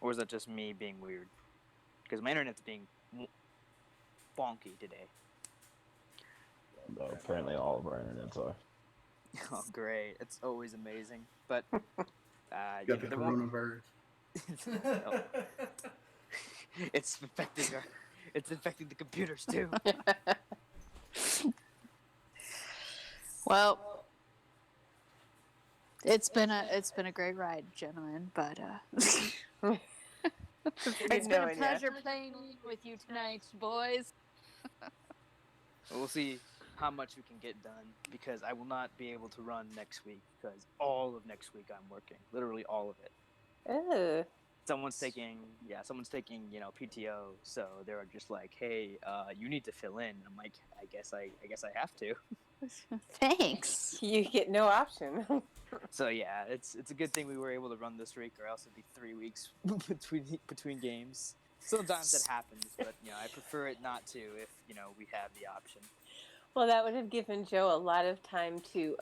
Or is that just me being weird? Because my internet's being bonky today. No, apparently all of our internets are. Oh, great. It's always amazing. But, Got the coronavirus. It's infecting the computers, too. Well, it's been a great ride, gentlemen, but it's been a pleasure playing with you tonight, boys. We'll see how much we can get done, because I will not be able to run next week, because all of next week I'm working. Literally all of it. Ugh. Someone's taking, PTO, so they're just like, hey, you need to fill in. I'm like, I guess I have to. Thanks. You get no option. So yeah, it's a good thing we were able to run this week, or else it'd be 3 weeks between games. Sometimes that happens, but I prefer it not to if we have the option. Well, that would have given Joe a lot of time to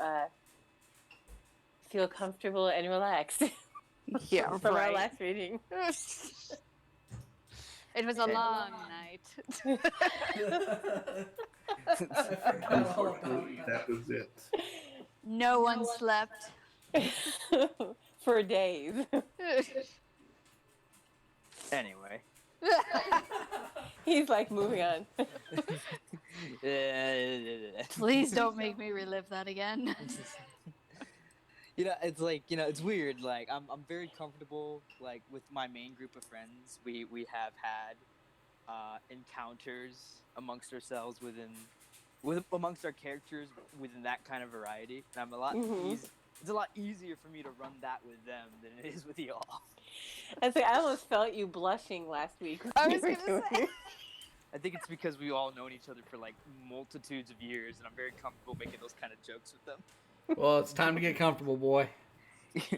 feel comfortable and relaxed. Yeah, from our last meeting. It was a long night. Unfortunately, that was it. No one slept. For days. Anyway. He's like, moving on. Please don't make me relive that again. It's like, it's weird. Like, I'm very comfortable, like, with my main group of friends. We have had encounters amongst ourselves amongst our characters within that kind of variety. And I'm a lot it's a lot easier for me to run that with them than it is with y'all. I almost felt you blushing last week. I was going to say. I think it's because we all known each other for like multitudes of years, and I'm very comfortable making those kind of jokes with them. Well, it's time to get comfortable, boy. Take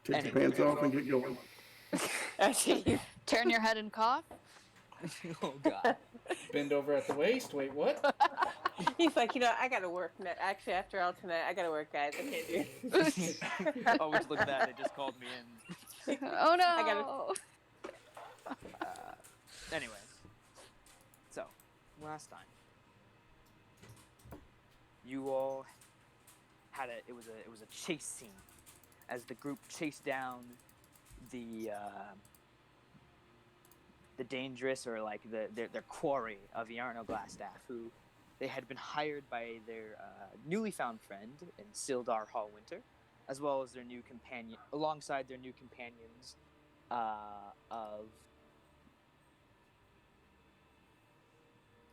your pants off and get going. Turn your head and cough. Oh, God. Bend over at the waist. Wait, what? He's like, I got to work. Actually, after all tonight, I got to work, guys. I can't do it. Oh, look at that. They just called me in. Oh, no. Anyway. So, last time. You all had it was a chase scene as the group chased down the dangerous, or like their quarry of Yarno Glassstaff, who they had been hired by their newly found friend in Sildar Hallwinter, as well as their new companion, alongside their new companions of,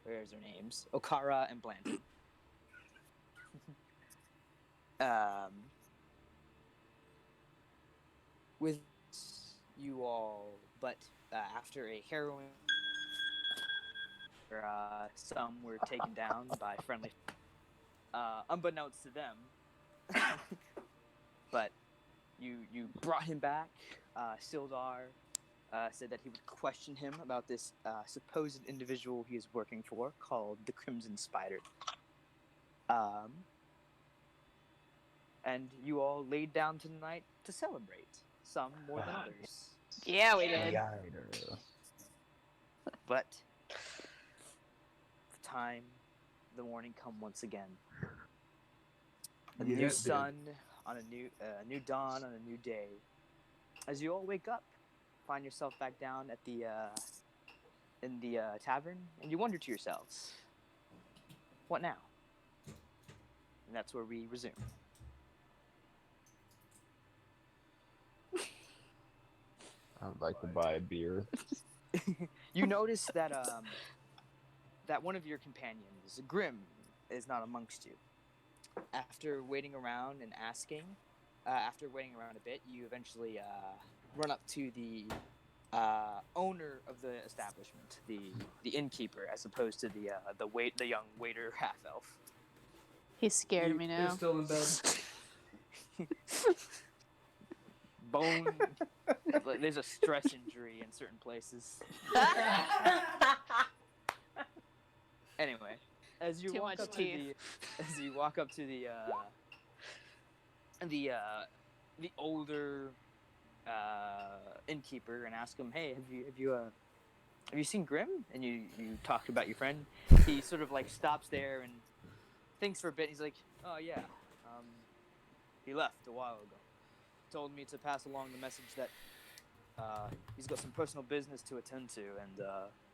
where's their names? Okara and Blanton. With you all, but after a harrowing, some were taken down by friendly, unbeknownst to them. But you brought him back. Sildar said that he would question him about this supposed individual he is working for, called the Crimson Spider. And you all laid down tonight to celebrate, some more than others. Yeah, we did. But the morning come once again. A new sun on a new dawn on a new day. As you all wake up, find yourself back down at in the tavern, and you wonder to yourselves, what now? And that's where we resume. I'd like to buy a beer. You notice that that one of your companions, Grim, is not amongst you. After waiting around and asking, after waiting around a bit, you eventually run up to the owner of the establishment, the innkeeper, as opposed to the young waiter half elf. He's scared of me now. He's still in bed. Bone. There's a stress injury in certain places. Anyway, as you walk up to the older innkeeper and ask him, "Hey, have you seen Grim?" And you talk about your friend. He sort of like stops there and thinks for a bit. He's like, "Oh yeah, he left a while ago. Told me to pass along the message that he's got some personal business to attend to, and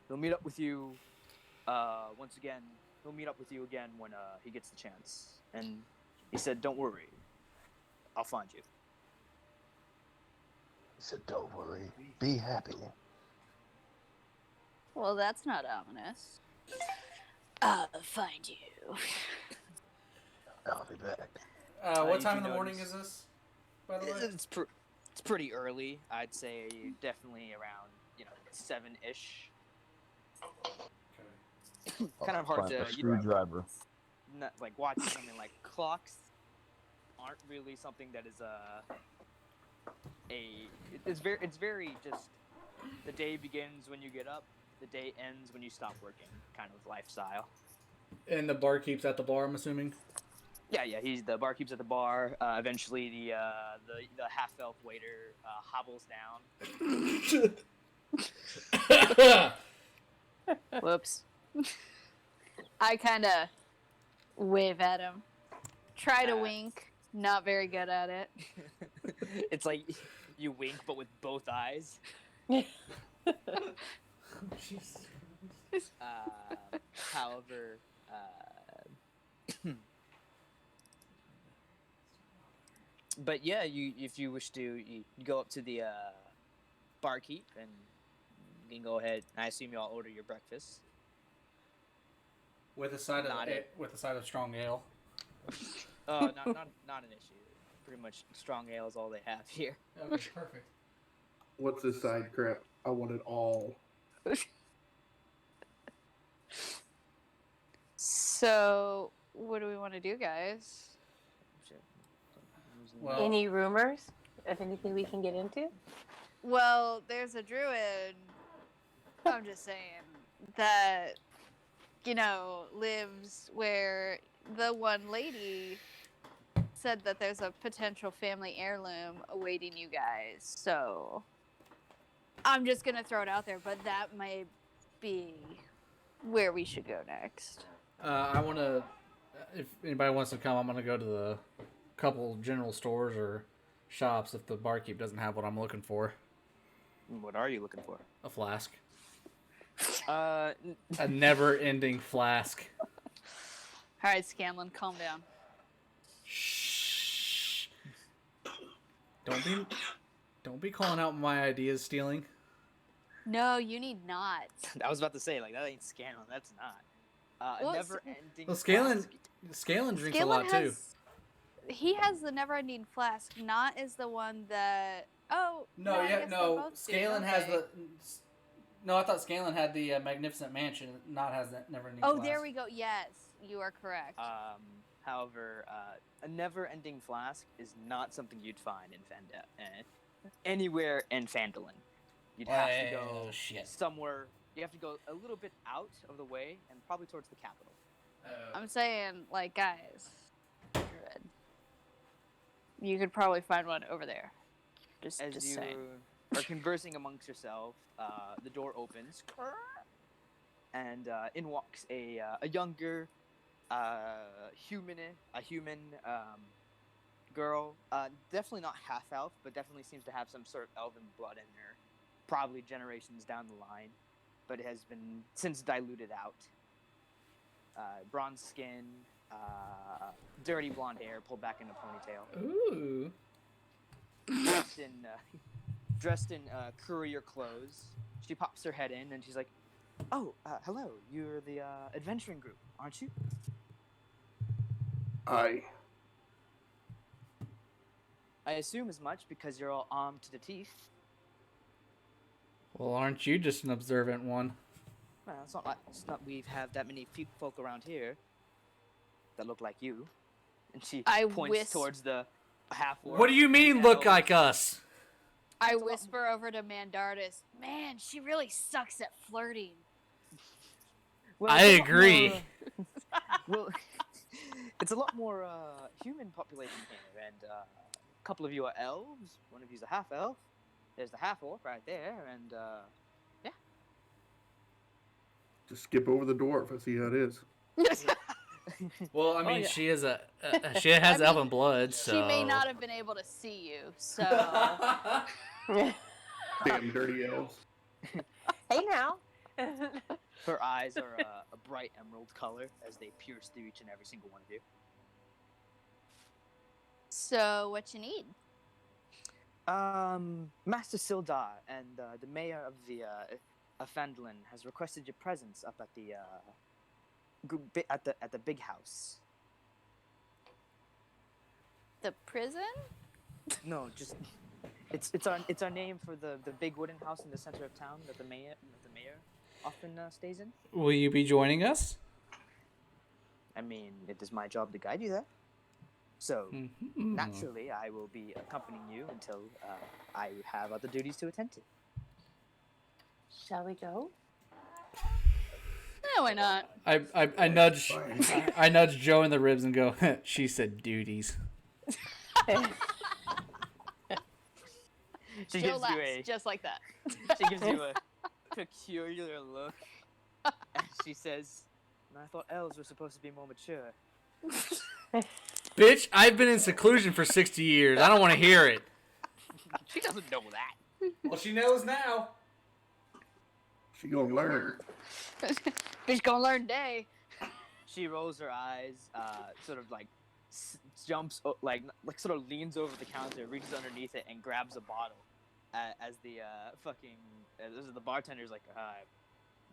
he'll meet up with you once again. He'll meet up with you again when he gets the chance." And he said, "Don't worry, I'll find you." He said, "Don't worry, be happy." Well, that's not ominous. I'll find you. I'll be back. What you time do in the morning notice- is this, by the way? It's pretty early. I'd say definitely around 7-ish. Okay. Kind of hard Find a to screwdriver. not, like watching something like clocks aren't really something that is it's very just the day begins when you get up, the day ends when you stop working kind of lifestyle. And the barkeep's at the bar, I'm assuming? Yeah, the barkeep's at the bar. Eventually the half elf waiter hobbles down. Whoops. I kind of wave at him. Try to wink. Not very good at it. It's like you wink but with both eyes. However, but yeah, if you wish to, you go up to the barkeep and you can go ahead. I assume you all order your breakfast. With a side Not of it. with a side of strong ale. Oh, not an issue. Pretty much strong ale is all they have here. Okay, perfect. What's this side crap? I want it all. So, what do we want to do, guys? Well- Any rumors of anything we can get into? Well, there's a druid, I'm just saying, that, lives where the one lady said that there's a potential family heirloom awaiting you guys. So, I'm just going to throw it out there, but that may be where we should go next. I want to. If anybody wants to come, I'm going to go to the couple general stores or shops if the barkeep doesn't have what I'm looking for. What are you looking for? A flask. Uh, A never-ending flask. All right, Scanlan, calm down. Shh. Don't be calling out my ideas stealing. No, you need not. I was about to say, like, that ain't Scanlan. That's not. Well, Never-ending. Well, flask. Scanlan drinks Scanlan a lot too. He has the never-ending flask. Not is the one that. Oh I guess they both do, Scanlan don't has they? the. No, I thought Scanlan had the magnificent mansion. Not has that never-ending. Oh, flask. there we go. Yes, you are correct. However, a never-ending flask is not something you'd find in anywhere in Phandalin. You'd have to go shit. somewhere. You have to go a little bit out of the way and probably towards the capital. I'm saying, like, guys, Druid, you could probably find one over there. Just As you saying. are conversing amongst yourself, the door opens, and in walks a younger human girl. Definitely not half elf, but definitely seems to have some sort of elven blood in her. Probably generations down the line, but it has been since diluted out. Bronze skin, dirty blonde hair pulled back in a ponytail. Ooh. Dressed in courier clothes. She pops her head in and she's like, "Oh, hello. You're the adventuring group, aren't you?" I assume as much because you're all armed to the teeth. Well, aren't you just an observant one? Well, it's not we have that many folk around here that look like you. And she I points towards the half. What do you mean, look like us? I whisper over to Mandardus, "Man, she really sucks at flirting." Well, I it's a lot agree. more, well, it's a lot more human population here, and a couple of you are elves. One of you's a half elf. there's the half orc right there, and Just skip over the dwarf. I see how it is. Well, I Oh, mean, yeah. she has she has mean, elven blood, so She may not have been able to see you, so Damn dirty elves. Hey now. her eyes are a bright emerald color as they pierce through each and every single one of you. so what you need? Master Sildar and the mayor of the Fandlin has requested your presence up at the at the big house. The prison? No, just it's our name for the big wooden house in the center of town that the mayor often stays in. will you be joining us? I mean, it is my job to guide you there. So Mhm. naturally, I will be accompanying you until I have other duties to attend to. Shall we go? No, why not? I nudge Fine. I nudge Joe in the ribs and go. She said duties. She Joe gives laughs you a just like that. she gives you a peculiar look, and she says, "I thought elves were supposed to be more mature." Bitch, I've been in seclusion for 60 years. I don't want to hear it. She doesn't know that. Well, she knows now. She gonna learn. Bitch gonna learn day. She rolls her eyes, sort of like jumps, like sort of leans over the counter, reaches underneath it, and grabs a bottle. As the the bartender's like,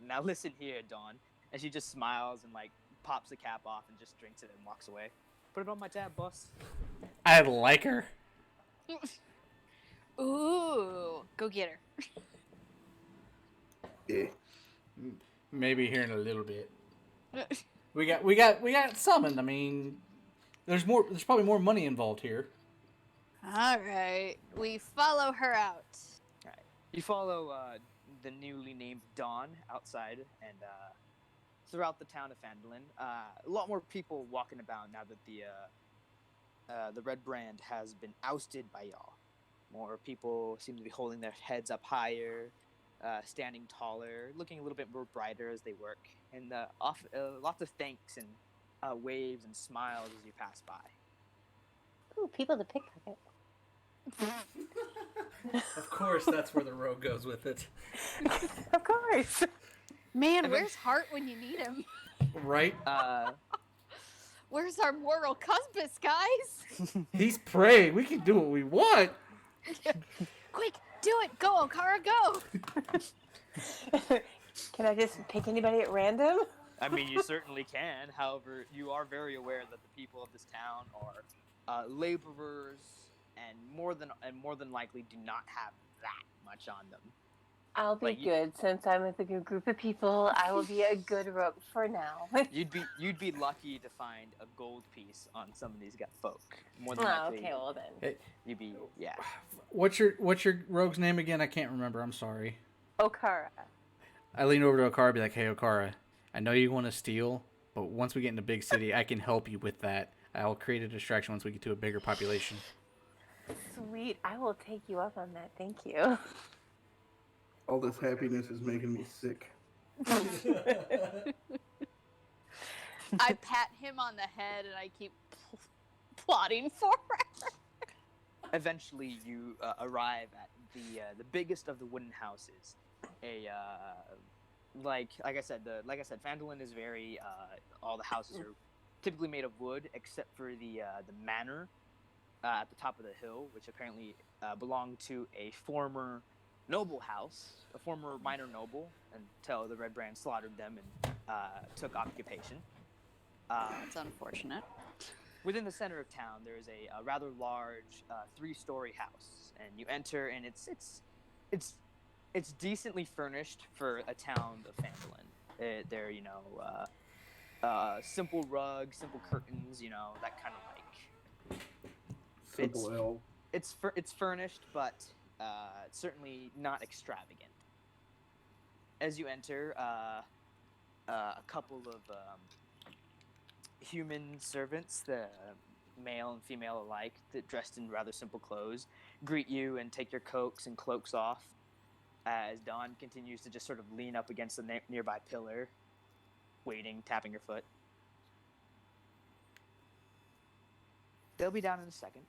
now listen here, Dawn. And she just smiles and like pops the cap off and just drinks it and walks away. Put it on my tab, boss. I like her. Ooh, go get her. Yeah. Maybe here in a little bit. We got summoned. I mean, there's probably more money involved here. All right, we follow her out. You follow the newly named Dawn outside and throughout the town of Fandolin. A lot more people walking about now that the Red Brand has been ousted by y'all. More people seem to be holding their heads up higher, standing taller, looking a little bit more brighter as they work, and lots of thanks and waves and smiles as you pass by. Ooh, people to pickpocket. Of course, that's where the rogue goes with it. Of course. Man, where's Hart when you need him? Right? Where's our moral compass, guys? He's prey. We can do what we want. Quick, do it! Go, Okara, go! Can I just pick anybody at random? I mean, you certainly can. However, you are very aware that the people of this town are laborers, and more than likely do not have that much on them. I'll be Like, good since I'm with a good group of people. I will be a good rogue for now. You'd be lucky to find a gold piece on some of these folk. More than Oh, likely, okay, well then. you'd be What's your rogue's name again? I can't remember. I'm sorry. Okara. I lean over to Okara and be like, hey, Okara, I know you want to steal, but once we get in a big city, I can help you with that. I'll create a distraction once we get to a bigger population. Sweet. I will take you up on that. Thank you. All this happiness is making me sick. I pat him on the head and I keep plotting forward. Eventually, you arrive at the biggest of the wooden houses. Like I said, Fandolin is very. All the houses are typically made of wood, except for the manor at the top of the hill, which apparently belonged to a former noble house, a former minor noble, until the Red Brand slaughtered them and took occupation. That's unfortunate. Within the center of town, there is a rather large 3-story house, and you enter, and it's decently furnished for a town of Fandolin. They're simple rugs, simple curtains, that kind of like. Simple L. It's furnished, but certainly not extravagant. As you enter, a couple of human servants male and female alike, that dressed in rather simple clothes, greet you and take your coats and cloaks off, as Dawn continues to just sort of lean up against the nearby pillar, waiting, tapping her foot. They'll be down in a second.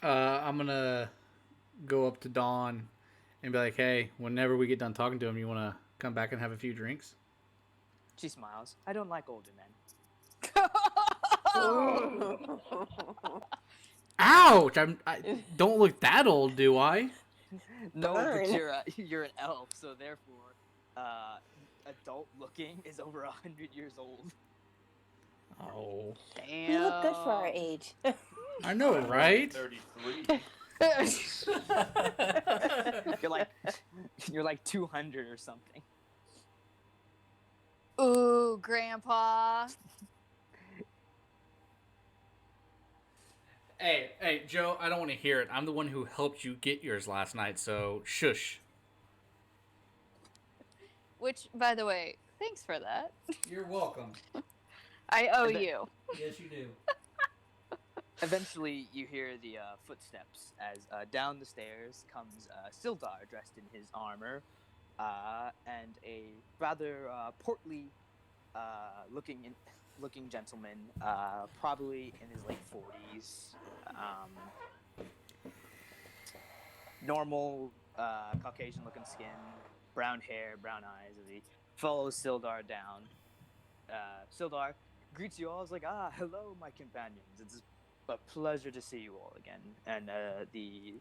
I'm gonna go up to Dawn and be like, "Hey, whenever we get done talking to him, you want to come back and have a few drinks?" She smiles. I don't like older men. Ouch! I don't look that old, do I? No, Darn. but you're an elf, so therefore, adult looking is over 100 years old. Oh, Damn. We look good for our age. I know, right? 33. You're like 200 or something. Ooh, Grandpa. Hey, Joe, I don't want to hear it. I'm the one who helped you get yours last night, so shush. Which, by the way, thanks for that. You're welcome. I owe And then- you. Yes, you do. Eventually, you hear the footsteps as down the stairs comes Sildar, dressed in his armor, and a rather portly looking gentleman, probably in his late 40s. Normal Caucasian-looking skin, brown hair, brown eyes, as he follows Sildar down. Sildar greets you all as like, hello, my companions. It's a pleasure to see you all again. And the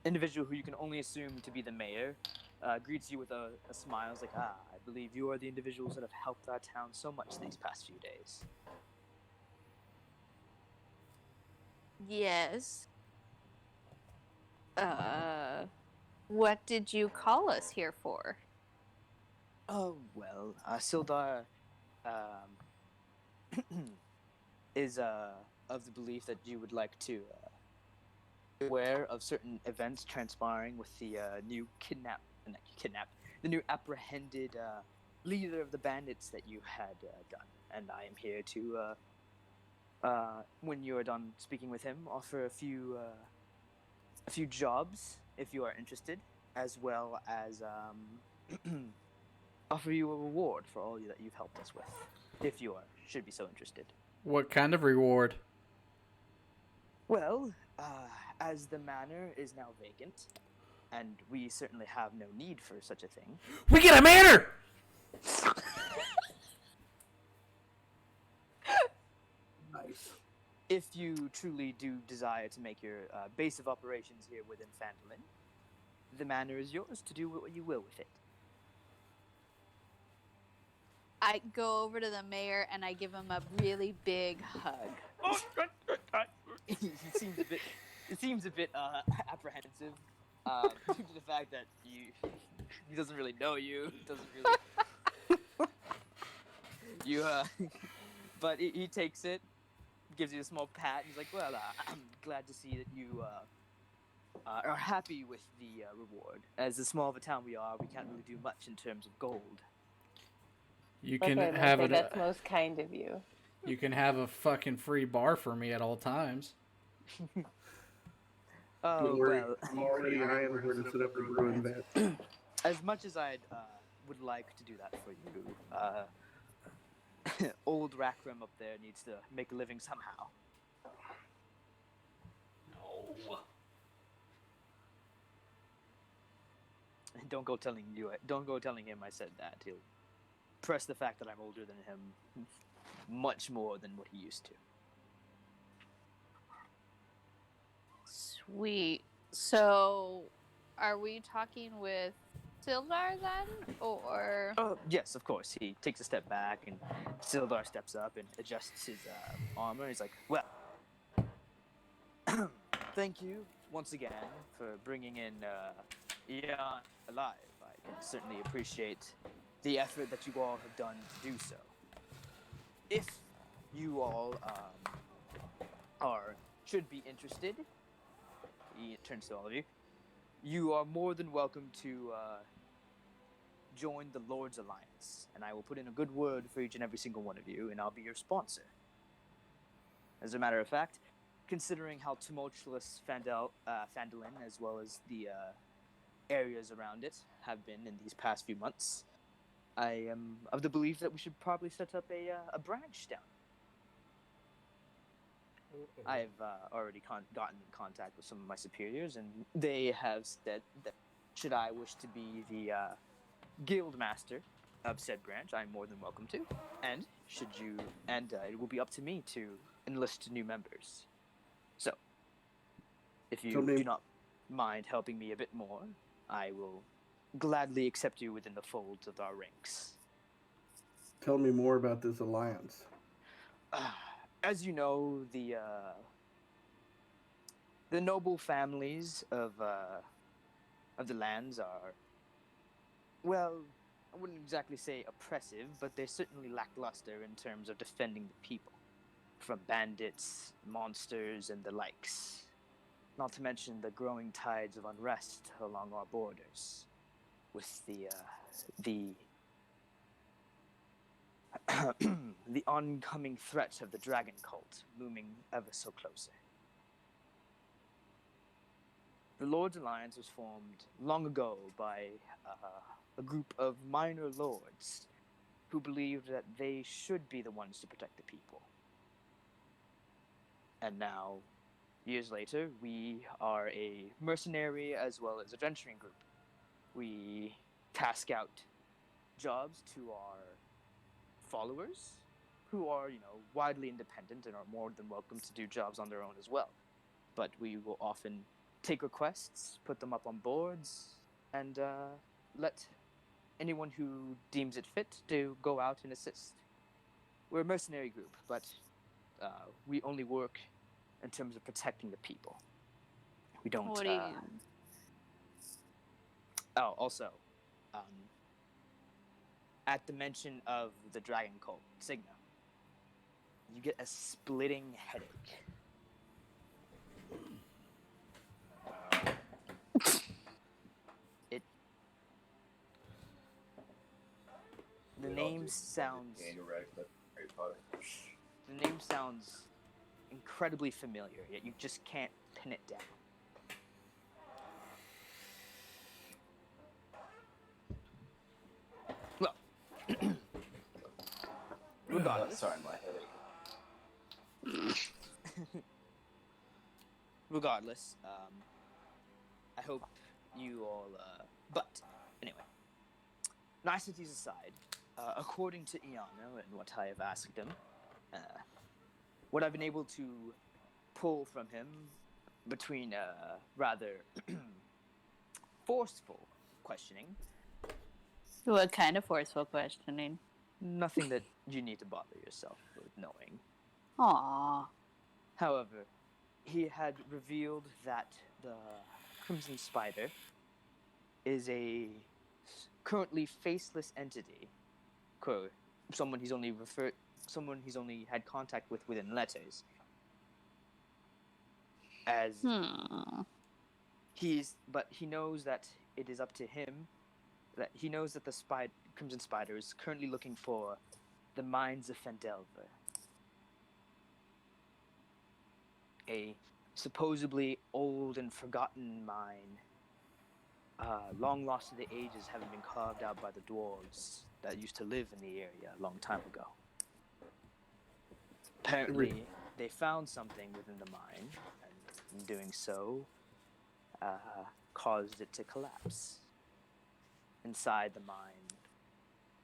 individual who you can only assume to be the mayor greets you with a smile. It's like, I believe you are the individuals that have helped our town so much these past few days. Yes. What did you call us here for? Oh, well, Sildar is of the belief that you would like to be aware of certain events transpiring with the new the new apprehended leader of the bandits that you had done. And I am here to, when you are done speaking with him, offer a few jobs if you are interested, as well as offer you a reward for all that you've helped us with, if you should be so interested. What kind of reward? Well, as the manor is now vacant, and we certainly have no need for such a thing, We get a manor! Nice. if you truly do desire to make your base of operations here within Phandalin, the manor is yours to do what you will with it. I go over to the mayor and I give him a really big hug. He seems a bit apprehensive due to the fact that he doesn't really know you. But he takes it, gives you a small pat, and he's like, "Well, I'm glad to see that you are happy with the reward. As small of a town we are, we can't really do much in terms of gold." You can Okay, have Mister, it. that's most kind of you. You can have a fucking free bar for me at all times. Oh, Don't worry, well, I'm already eyeing where to set up the brewing vat. as much as I would like to do that for you, old Rackram up there needs to make a living somehow. No. And don't go telling him I said that. He'll press the fact that I'm older than him much more than what he used to. Sweet. So, are we talking with Sildar then? Or. Oh, yes, of course. He takes a step back, and Sildar steps up and adjusts his armor. He's like, "Well, thank you once again for bringing in Ian alive. I can certainly appreciate the effort that you all have done to do so. If you all should be interested," he turns to all of you, "you are more than welcome to join the Lord's Alliance, and I will put in a good word for each and every single one of you, and I'll be your sponsor. As a matter of fact, considering how tumultuous Phandalin, as well as the areas around it, have been in these past few months, I am of the belief that we should probably set up a branch down. I've already gotten in contact with some of my superiors, and they have said that should I wish to be the guild master of said branch, I'm more than welcome to. And it will be up to me to enlist new members. So, if you do not mind helping me a bit more, I will gladly accept you within the folds of our ranks. Tell me more about this alliance. As you know, the noble families of the lands are, well, I wouldn't exactly say oppressive, but they're certainly lackluster in terms of defending the people from bandits, monsters, and the likes. Not to mention the growing tides of unrest along our borders, with the the oncoming threat of the dragon cult looming ever so closer. The Lord's Alliance was formed long ago by a group of minor lords who believed that they should be the ones to protect the people. And now, years later, we are a mercenary as well as adventuring group. We task out jobs to our followers who are, widely independent and are more than welcome to do jobs on their own as well. But we will often take requests, put them up on boards, and let anyone who deems it fit to go out and assist. We're a mercenary group, but we only work in terms of protecting the people. We don't... What do you... Oh, also, at the mention of the dragon cult, Signa, you get a splitting headache. The name sounds incredibly familiar, yet you just can't pin it down. Well, regardless. Sorry, my headache. Regardless, I hope you all. But anyway, niceties aside, according to Iano and what I have asked him, what I've been able to pull from him between rather forceful questioning. What kind of forceful questioning? Nothing that you need to bother yourself with knowing. Aww. However, he had revealed that the Crimson Spider is a currently faceless entity. Someone he's only had contact with within letters. But he knows that it is up to him. That he knows that the Crimson Spider is currently looking for the mines of Phandelver. A supposedly old and forgotten mine, long lost to the ages, having been carved out by the dwarves that used to live in the area a long time ago. Apparently, they found something within the mine, and in doing so, caused it to collapse. Inside the mine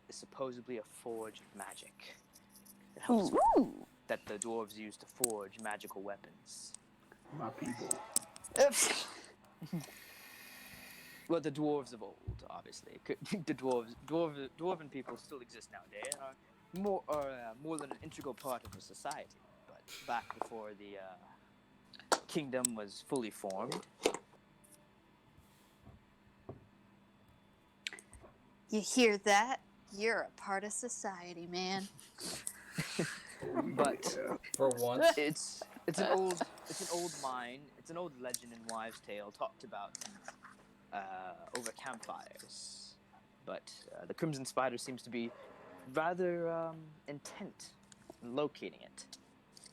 is supposedly a forge of magic that the dwarves use to forge magical weapons. My people. Well, the dwarves of old, obviously. The dwarven people still exist nowadays and are more than an integral part of the society. But back before the kingdom was fully formed. You hear that? You're a part of society, man. But For once. it's an old mine. It's an old legend and wives' tale talked about over campfires. But the Crimson Spider seems to be rather intent in locating it.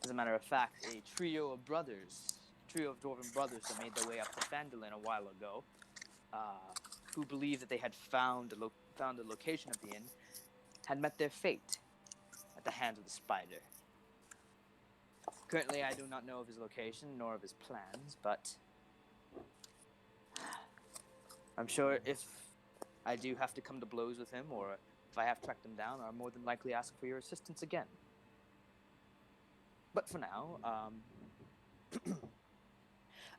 As a matter of fact, a trio of dwarven brothers that made their way up to Phandalin a while ago, who believed that they had found the location of the inn, had met their fate at the hands of the spider. Currently, I do not know of his location nor of his plans, but I'm sure if I do have to come to blows with him, or if I have tracked him down, I'll more than likely ask for your assistance again. But for now,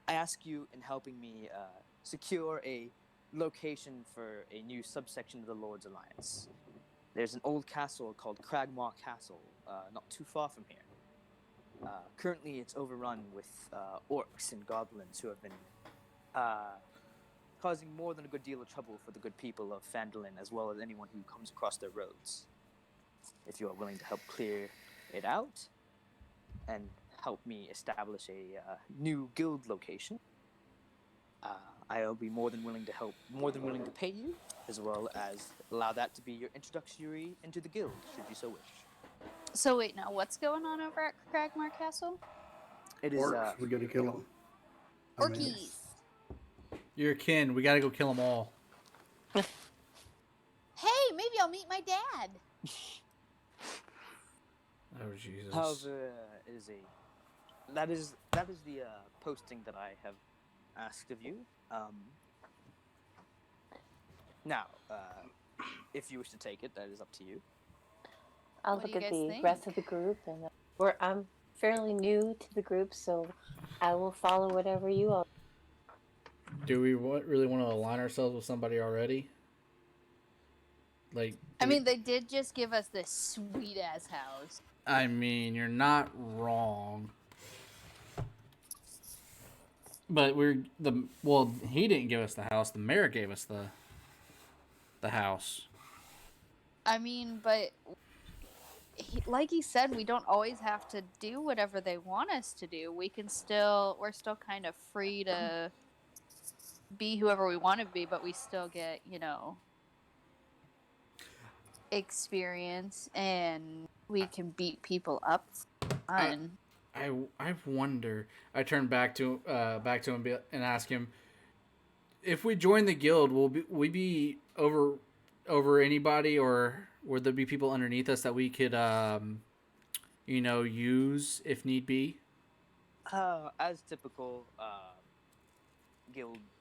I ask you in helping me secure a location for a new subsection of the Lord's Alliance. There's an old castle called Cragmaw Castle, not too far from here. Currently, it's overrun with orcs and goblins who have been causing more than a good deal of trouble for the good people of Phandalin, as well as anyone who comes across their roads. If you are willing to help clear it out and help me establish a new guild location, I'll be more than willing to pay you, as well as allow that to be your introductory into the guild, should you so wish. So wait, now what's going on over at Cragmar Castle? It is Orcs, we gotta kill them. Orkies. Your kin. We gotta go kill them all. Hey, maybe I'll meet my dad. Oh Jesus. However, that is the posting that I have asked of you. Now, if you wish to take it, that is up to you. I'll What do look you at guys the think? rest of the group, and I'm fairly new to the group, so I will follow whatever you all. Do we really want to align ourselves with somebody already? Like, I mean, they did just give us this sweet ass house. I mean, you're not wrong. But he didn't give us the house. The mayor gave us the house. I mean, but like he said, we don't always have to do whatever they want us to do. We're still kind of free to be whoever we want to be, but we still get, experience, and we can beat people up. Fun. I wonder. I turn back to him and ask him, if we join the guild, will we be over anybody, or would there be people underneath us that we could use if need be? As typical,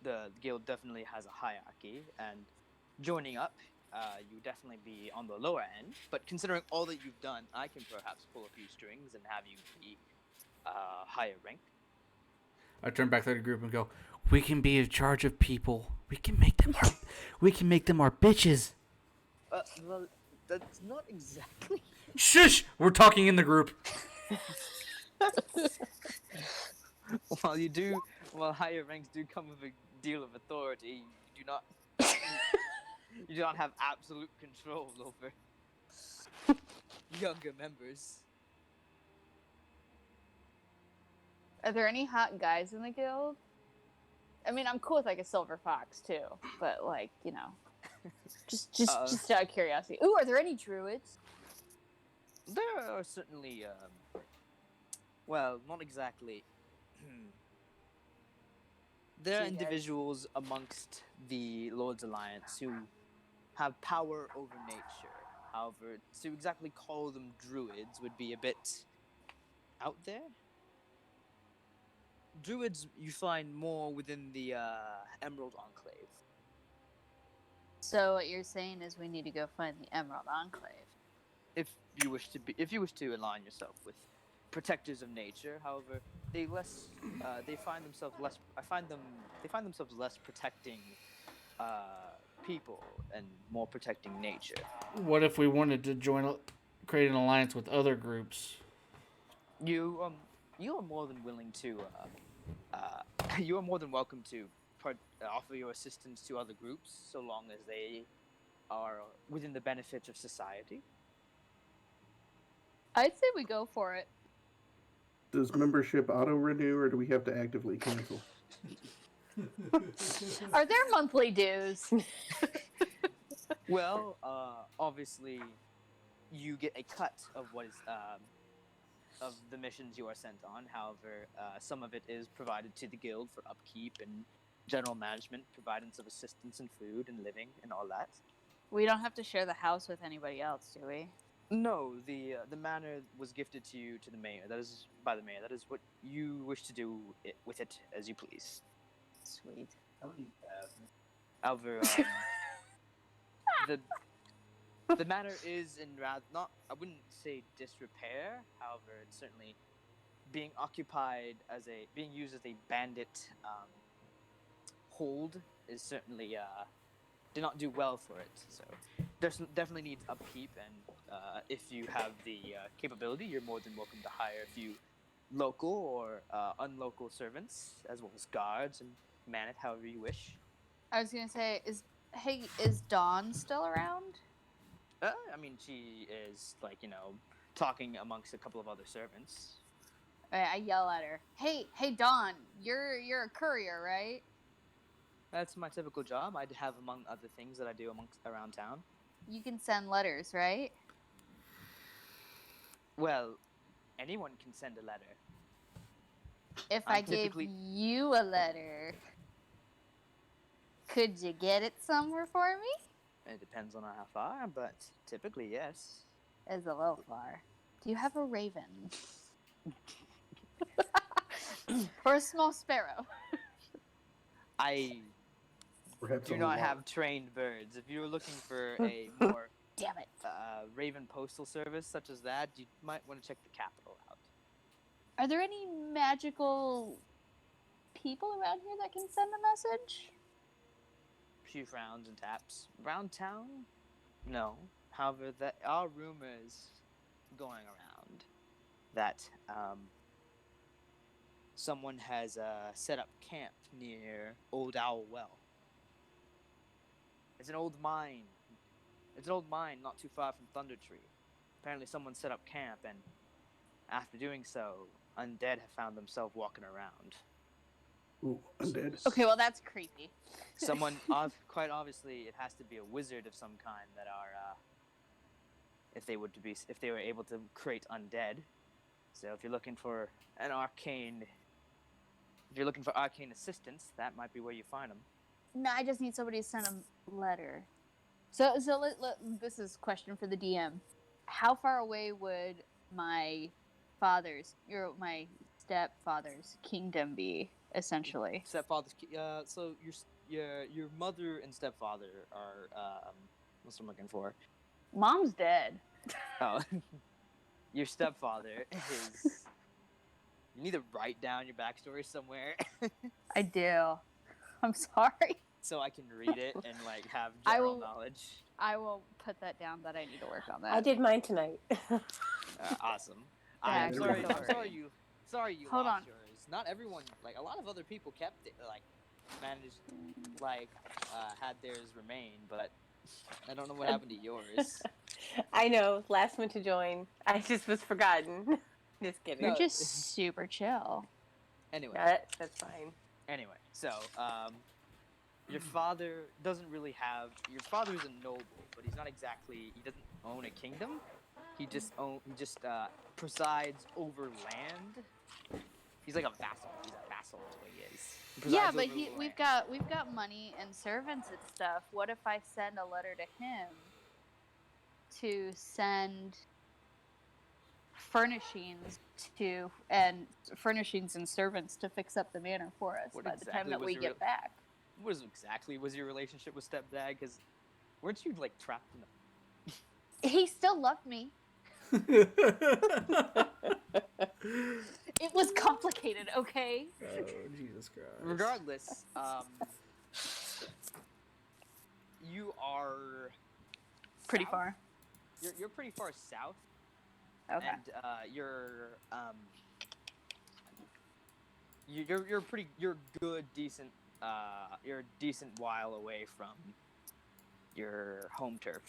the guild definitely has a hierarchy, and joining up, you definitely be on the lower end. But considering all that you've done, I can perhaps pull a few strings and have you be higher rank. I turn back to the group and go, we can be in charge of people. We can make them our bitches. Well, that's not exactly. Shush! We're talking in the group. While higher ranks do come with a deal of authority, you do not have absolute control over younger members. Are there any hot guys in the guild? I mean, I'm cool with like a silver fox too, but just out of curiosity. Ooh, are there any druids? There are certainly, well, not exactly. There are See, guys. individuals amongst the Lord's Alliance who have power over nature. However, to exactly call them druids would be a bit out there. Druids you find more within the Emerald Enclave. So what you're saying is we need to go find the Emerald Enclave. If you wish to align yourself with protectors of nature, however, they find themselves less protecting people and more protecting nature. What if we wanted to create an alliance with other groups? You are more than willing to you are more than welcome to offer your assistance to other groups, so long as they are within the benefit of society. I'd say we go for it. Does membership auto-renew, or do we have to actively cancel? Are there monthly dues? Well, obviously, you get a cut of what is of the missions you are sent on. However, some of it is provided to the guild for upkeep and general management, providence of assistance and food and living and all that. We don't have to share the house with anybody else, do we? No, the manor was gifted to you to the mayor. That is by the mayor. That is what you wish to do with it as you please. Sweet. However, the manor is in rather not, I wouldn't say disrepair. However, it's certainly being occupied being used as a bandit hold is certainly did not do well for it. So there's definitely needs upkeep, and if you have the capability, you're more than welcome to hire a few local or unlocal servants, as well as guards, and man it however you wish. I was gonna say, is Dawn still around? I mean, she is talking amongst a couple of other servants. I yell at her. Hey, Dawn, you're a courier, right? That's my typical job. I have, among other things that I do around town. You can send letters, right? Well, anyone can send a letter. If I'm I gave typically- you a letter, could you get it somewhere for me? It depends on how far, but typically, yes. It's a little far. Do you have a raven? Or a small sparrow? I Perhaps do a not lot. have trained birds. If you were looking for a more Damn it. raven postal service such as that, you might want to check the capital out. Are there any magical people around here that can send a message? She frowns and taps. Around town? No. However, there are rumors going around that someone has set up camp near Old Owl Well. It's an old mine. It's an old mine not too far from Thunder Tree. Apparently someone set up camp, and after doing so, undead have found themselves walking around. Ooh, undead. Okay, well that's creepy. Someone, quite obviously, it has to be a wizard of some kind that are, if they were able to create undead. So if you're looking for arcane assistance, that might be where you find them. No, I just need somebody to send a letter. So this is a question for the DM. How far away would my stepfather's kingdom be, essentially? Stepfather's, so your mother and stepfather are, what's what I'm looking for? Mom's dead. Oh, your stepfather is. You need to write down your backstory somewhere, I do. I'm sorry. so I can read it and have I general will- knowledge. I will put that down, but I need to work on that. I did mine tonight. Awesome. Yeah, I'm sorry. I'm Sorry you Hold lost on. yours. Not everyone. A lot of other people kept it. Managed. Had theirs remain, but I don't know what happened to yours. I know, last one to join. I just was forgotten. Just kidding. You're No. just super chill. Anyway. That's fine. Anyway, so your father doesn't really have. Your father is a noble, but he's not exactly. He doesn't own a kingdom. He just presides over land. He's like a vassal. He's a vassal, is what he is. He Yeah, presides but over we've land. got money and servants and stuff. What if I send a letter to him to send furnishings and servants to fix up the manor for us What by the time exactly that was we your get back? What was your relationship with stepdad? Because weren't you trapped in a He still loved me. It was complicated, okay? Oh, Jesus Christ. Regardless, you are Pretty south? far. You're pretty far south, Okay. and you're you're a decent while away from your home turf.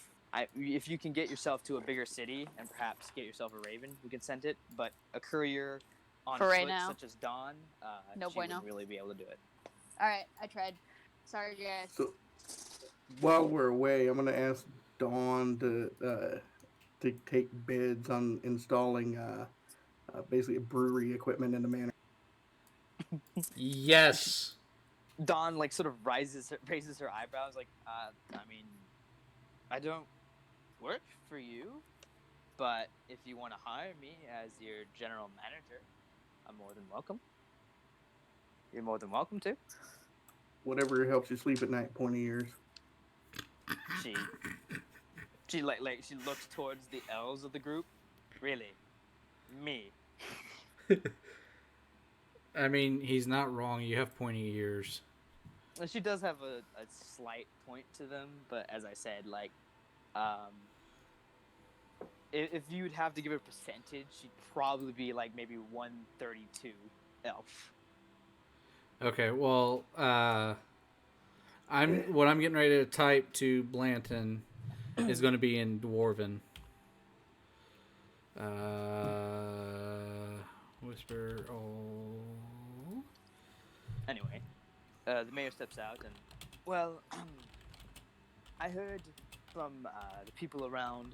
If you can get yourself to a bigger city and perhaps get yourself a raven, we can send it. But a courier on For foot, right now. such as Dawn, No she bueno. wouldn't really be able to do it. All right, I tried. Sorry, guys. So, while we're away, I'm gonna ask Dawn to take bids on installing basically brewery equipment in the manor. Yes. Dawn like sort of raises her eyebrows, like, I mean, I don't work for you, but if you want to hire me as your general manager, I'm more than welcome. You're more than welcome to. Whatever helps you sleep at night, pointy ears. She she looks towards the elves of the group. Really, me. I mean, he's not wrong. You have pointy ears. She does have a slight point to them, but as I said, like, if you would have to give a percentage, she'd probably be like maybe 132 elf. Okay, well, what I'm getting ready to type to Blanton is going to be in Dwarven. Whisper. Oh. Anyway, the mayor steps out and, well, I heard from the people around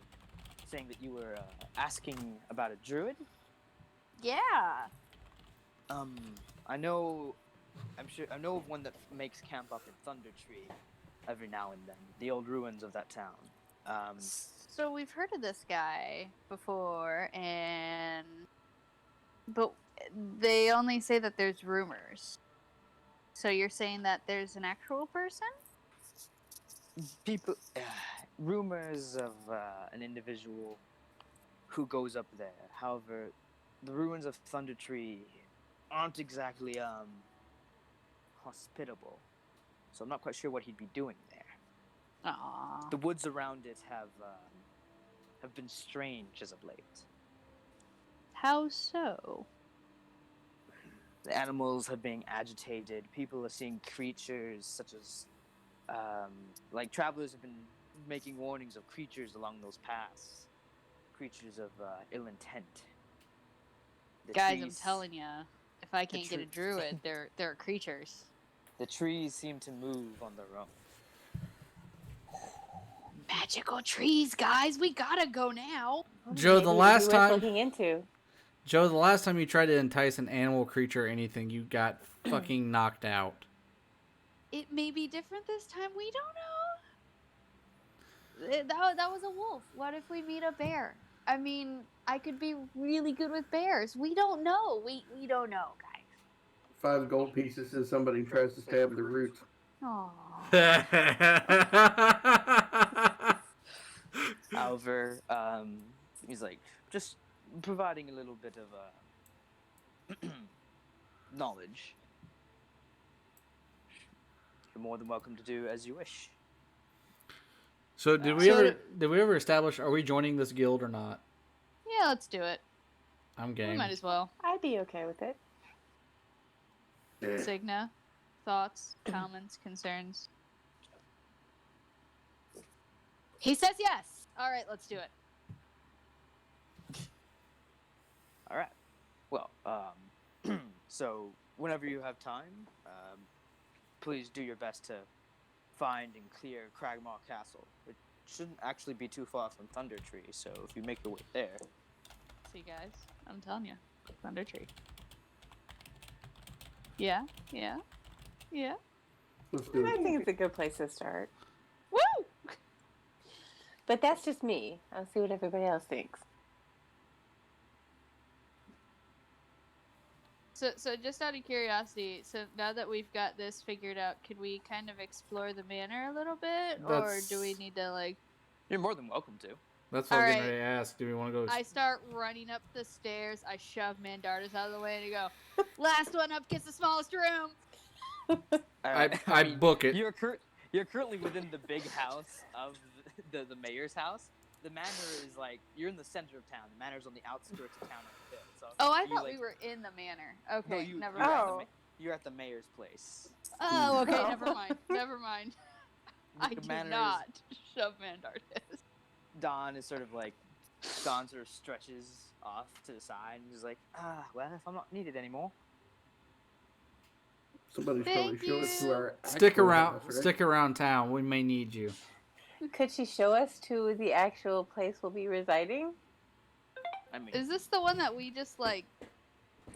saying that you were asking about a druid. Yeah. I know of one that makes camp up in Thunder Tree every now and then. The old ruins of that town. So we've heard of this guy before, but they only say that there's rumors. So you're saying that there's an actual person? People, rumors of an individual who goes up there. However, the ruins of Thunder Tree aren't exactly hospitable, so I'm not quite sure what he'd be doing there. Aww. The woods around it have been strange as of late. How so? The animals have been agitated. People are seeing creatures such as, like, travelers have been making warnings of creatures along those paths. Creatures of ill intent. The Guys, I'm trees- telling you, if I can't get a tree- druid, they're creatures. The trees seem to move on their own. Magical trees, guys. We gotta go now. Joe, the Maybe last it's worth time- looking into. Joe, the last time you tried to entice an animal, creature, or anything, you got fucking knocked out. It may be different this time. We don't know. That was a wolf. What if we meet a bear? I mean, I could be really good with bears. We don't know. We don't know, guys. 5 gold pieces as somebody tries to stab the roots. Aww. However, he's like just providing a little bit of knowledge. You're more than welcome to do as you wish. So did we ever establish, are we joining this guild or not? Yeah, let's do it. I'm We game. might as well. I'd be okay with it. Signa, thoughts, comments, concerns? He says yes. All right, let's do it. All right. Well, so whenever you have time, please do your best to find and clear Cragmaw Castle. It shouldn't actually be too far from Thunder Tree, so if you make your way there. See, guys, I'm telling you, Thunder Tree. Yeah. Let's do I it. think it's a good place to start. Woo! But that's just me. I'll see what everybody else thinks. So just out of curiosity, so now that we've got this figured out, could we kind of explore the manor a little bit, or do we need to like? You're more than welcome to. That's what I was getting Alright. ready to ask. Do we want to go? I start running up the stairs. I shove Mandartis out of the way and I go, "Last one up gets the smallest room." I book it. You're currently within the big house of the mayor's house. The manor is like, you're in the center of town. The manor's on the outskirts of town on the hill. So Oh, I you, thought like- we were in the manor. No, Okay, you, never you're mind. at the Oh. you're at the mayor's place. Oh, okay, No. never mind. Never mind. I The do manor is- not shove Mandartis. Don is sort of like, Don sort of stretches off to the side and is like, well, if I'm not needed anymore. Somebody should probably Thank show us to you. our Stick actual around. house, right? Stick around town. We may need you. Could she show us to the actual place we'll be residing? I mean, Is this the one that we just like?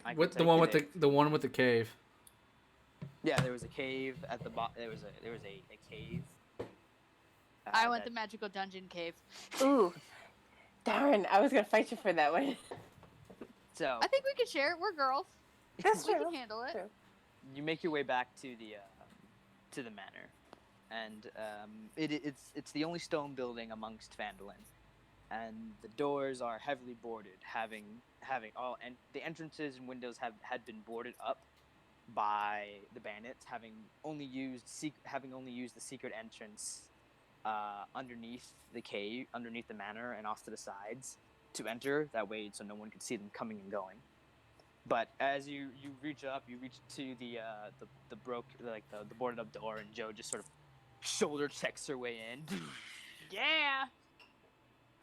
I can With the take one you with there. the one with the cave. Yeah, there was a cave at the bottom. There was a cave. I went that- the magical dungeon cave. Ooh, darn! I was gonna fight you for that one. So I think we can share it. We're girls. That's We true. can handle it. True. you make your way back to the manor, and it's the only stone building amongst Phandalin, and the doors are heavily boarded, having all and the entrances and windows had been boarded up by the bandits, having only used the secret entrance underneath the cave, underneath the manor, and off to the sides to enter. That way, so no one could see them coming and going. But as you reach up, you reach to the boarded up door, and Joe just sort of shoulder checks her way in. Yeah.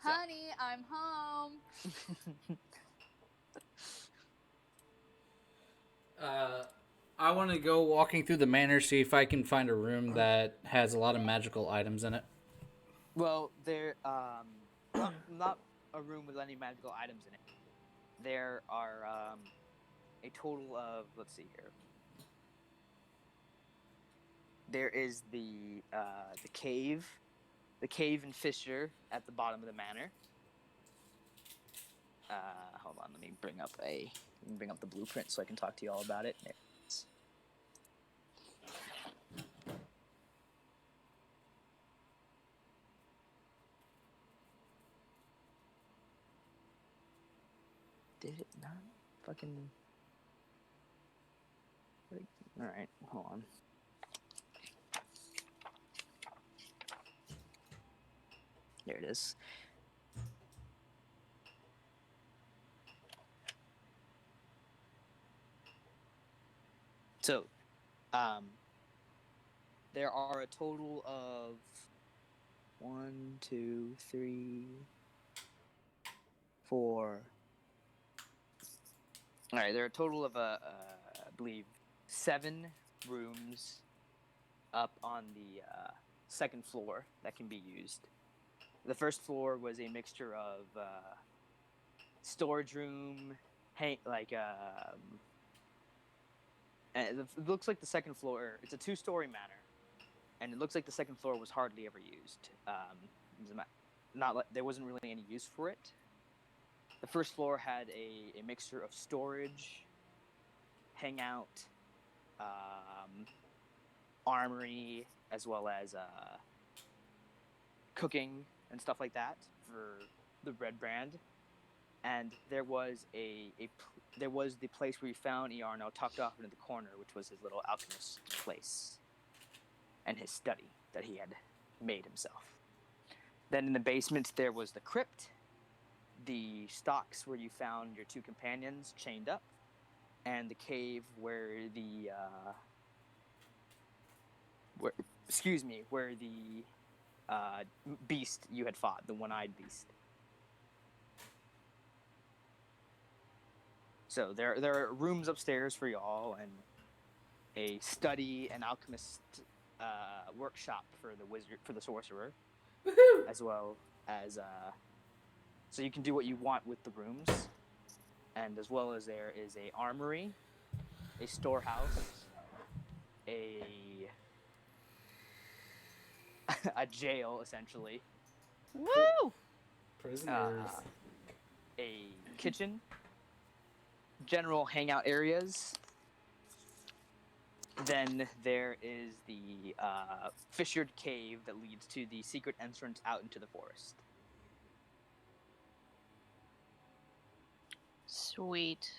So- Honey, I'm home. I want to go walking through the manor, see if I can find a room that has a lot of magical items in it. Well, there not a room with any magical items in it. There are a total of, let's see here. There is the cave and fissure at the bottom of the manor. Hold on, let me bring up the blueprint so I can talk to you all about it. There it is. Did it not fucking? All right, hold on. There it is. So, there are a total of 1, 2, 3, 4. All right, there are a total of I believe 7 rooms up on the second floor that can be used. The first floor was a mixture of storage room, and it looks like the second floor. It's a 2-story manor, and it looks like the second floor was hardly ever used. There wasn't really any use for it. The first floor had a mixture of storage, hangout, armory, as well as cooking and stuff like that for the Red Brand. And there was there was the place where you found Iarno tucked off into the corner, which was his little alchemist place and his study that he had made himself. Then in the basement there was the crypt, the stocks where you found your 2 companions chained up, and the cave where the beast you had fought, the one-eyed beast. So there are rooms upstairs for y'all, and a study and alchemist workshop for the sorcerer, as well as so you can do what you want with the rooms, and as well as there is a armory, a storehouse, a jail essentially, Woo! Prisoners. a kitchen, general hangout areas. Then there is the fissured cave that leads to the secret entrance out into the forest. Sweet.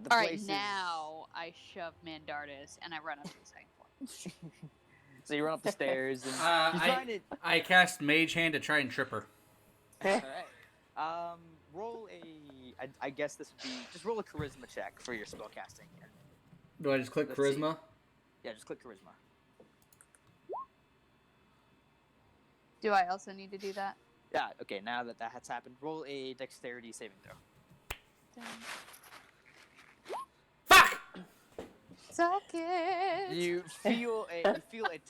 The All right, place is- now I shove Mandardus and I run up to the second floor. So you run up the stairs and you find it. I cast Mage Hand to try and trip her. All right. Roll I guess this would be just roll a charisma check for your spellcasting here. Do I just click Let's see. Charisma? Yeah, just click charisma. Do I also need to do that? Yeah. Okay. Now that has happened, roll a dexterity saving throw. Fuck! Suck it. You feel a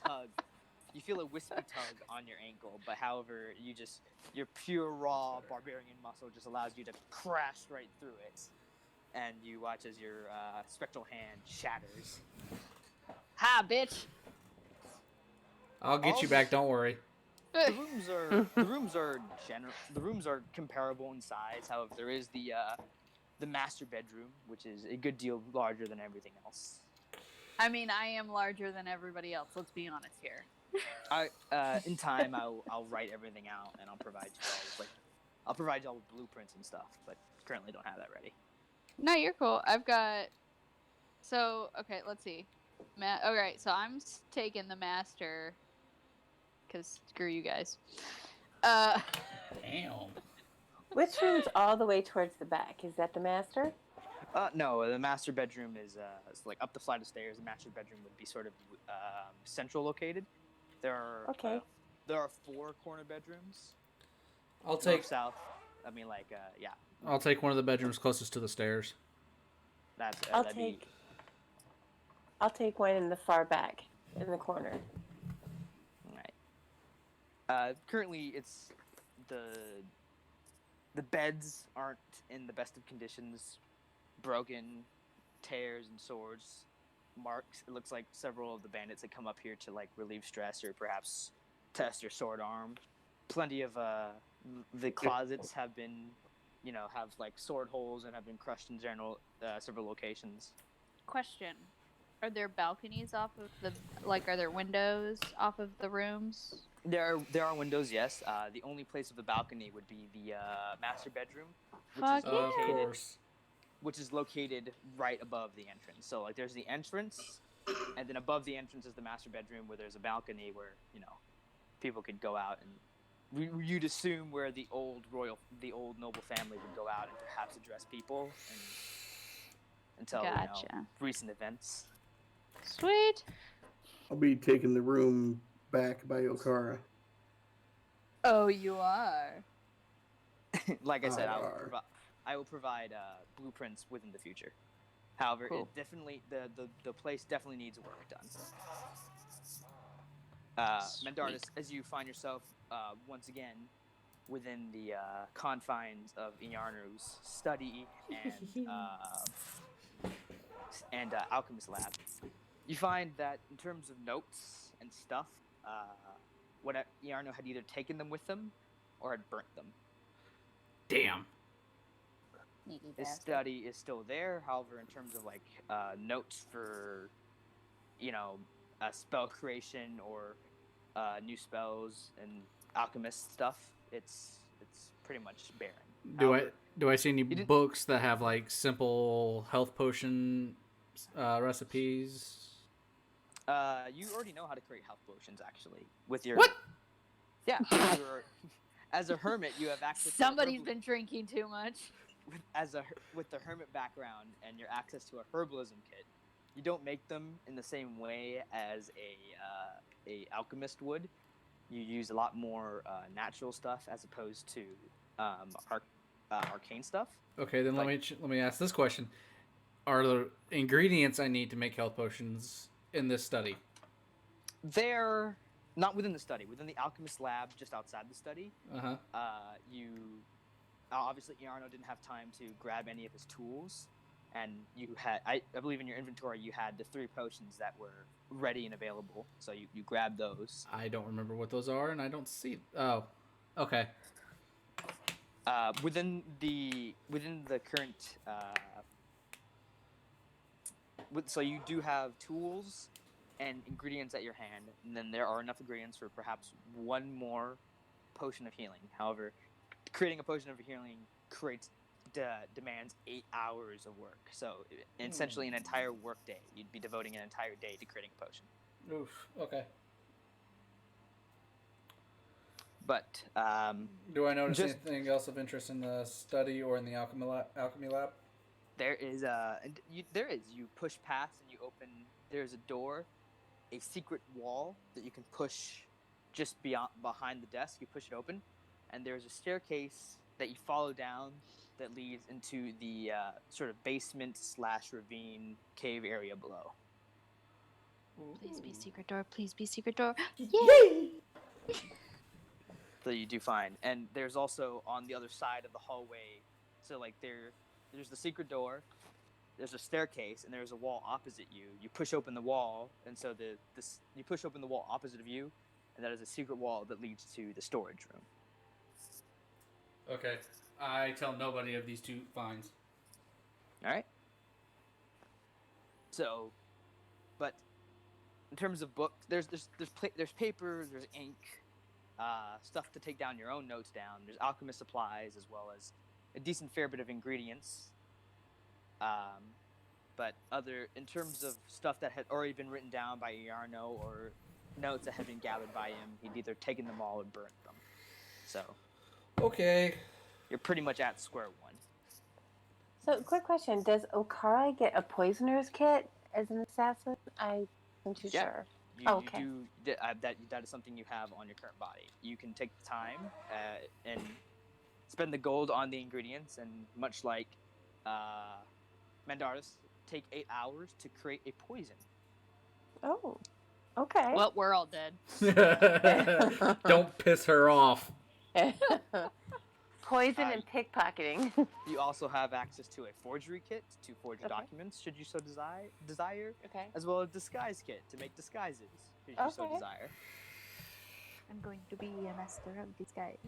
tug You feel a wispy tug on your ankle, but however, your pure raw barbarian muscle just allows you to crash right through it, and you watch as your spectral hand shatters. Ha, bitch. I'll get you back. Don't worry. The rooms are comparable in size. However, there is the master bedroom, which is a good deal larger than everything else. I mean, I am larger than everybody else. Let's be honest here. In time, I'll write everything out and I'll provide you all with blueprints and stuff. But currently, don't have that ready. No, you're cool. I've got. So okay, let's see. Alright, so I'm taking the master. Cause screw you guys. Damn. Which room's all the way towards the back? Is that the master? No, the master bedroom is it's like up the flight of stairs. The master bedroom would be sort of central located. There are 4 corner bedrooms. I'll take North, south. I mean, yeah. I'll take one of the bedrooms closest to the stairs. I'll take one in the far back, in the corner. Right. Currently, it's the beds aren't in the best of conditions. Broken, tears and swords, marks. It looks like several of the bandits had come up here to relieve stress or perhaps test your sword arm. Plenty of the closets have been, have sword holes and have been crushed in several locations. Question: are there balconies off of are there windows off of the rooms? There are windows, yes. The only place of the balcony would be the master bedroom, which is located right above the entrance. So there's the entrance, and then above the entrance is the master bedroom where there's a balcony where people could go out, and you'd assume where the old noble family would go out and perhaps address people until recent events. Sweet. I'll be taking the room back by Okara. Oh, you are. Like I said, I will provide blueprints within the future. However, Cool. It definitely the place definitely needs work done. Mendaris, as you find yourself once again within the confines of Iarnu's study and alchemist lab, you find that in terms of notes and stuff, what Iarnu had either taken them with them or had burnt them. Damn. His study is still there. However, in terms of notes for, spell creation or new spells and alchemist stuff, it's pretty much barren. Do I see any books that have simple health potion recipes? You already know how to create health potions, actually, with your What? Yeah, as a hermit, you have access. Somebody's been drinking too much. With the hermit background and your access to a herbalism kit, you don't make them in the same way as a alchemist would. You use a lot more natural stuff as opposed to arcane stuff. Okay, then let me ask this question: are the ingredients I need to make health potions in this study? They're not within the study. Within the alchemist lab, just outside the study. You obviously Iarno didn't have time to grab any of his tools, and you had I believe in your inventory you had the 3 potions that were ready and available. So you grabbed those. I don't remember what those are, and I don't see. Oh, okay. Within the current. So you do have tools and ingredients at your hand, and then there are enough ingredients for perhaps 1 more potion of healing. However, creating a potion of healing demands 8 hours of work. So essentially an entire work day. You'd be devoting an entire day to creating a potion. Oof. Okay. But do I notice anything else of interest in the study or in the alchemy lab? There is you push past and you open. There's a door, a secret wall that you can push just behind the desk. You push it open, and there's a staircase that you follow down that leads into the sort of basement / ravine cave area below. Please be secret door. Please be secret door. Yay! that you do find. And there's also on the other side of the hallway, so like there's the secret door, there's a staircase, and there's a wall opposite you. You push open the wall, and so you push open the wall opposite of you, and that is a secret wall that leads to the storage room. Okay. I tell nobody of these two finds. All right. So, but in terms of books, there's paper, there's ink, stuff to take down your own notes down. There's alchemist supplies as well as a decent fair bit of ingredients. But in terms of stuff that had already been written down by Iarno or notes that had been gathered by him, he'd either taken them all or burnt them. So. Okay. You're pretty much at square one. So, quick question: does Okara get a poisoner's kit as an assassin? I wasn't too sure. Okay. That is something you have on your current body. You can take the time and spend the gold on the ingredients, and much like Mandaris, take 8 hours to create a poison. Oh, okay. Well, we're all dead. Don't piss her off. Poison and pickpocketing. You also have access to a forgery kit to forge documents, should you so desire. Okay. As well as disguise kit to make disguises, should you so desire. I'm going to be a master of disguise.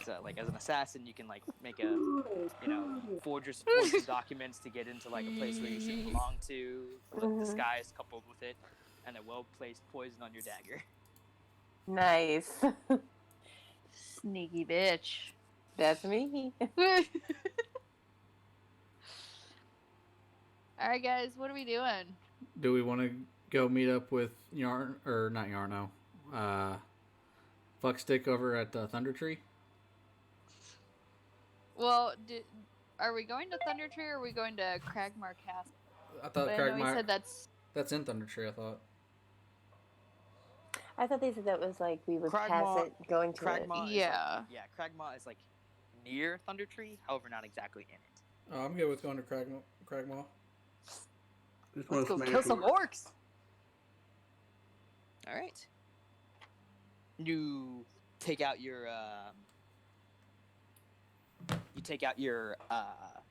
So, like, as an assassin, you can like make forge some documents to get into like a place where you shouldn't belong to, with like, disguise coupled with it, and a well-placed poison on your dagger. Nice. Sneaky bitch. That's me. Alright, guys, what are we doing? Do we want to go meet up with not Yarno, Fuckstick over at Thunder Tree? Well, are we going to Thunder Tree or are we going to Cragmar Castle? I thought Cragmar said that's in Thunder Tree, I thought. I thought they said that was like we would pass it going to it. Yeah. Cragmaw is like near Thunder Tree, however not exactly in it. Oh, I'm good with going to Cragmaw. Let's go kill some orcs! Alright. You take out your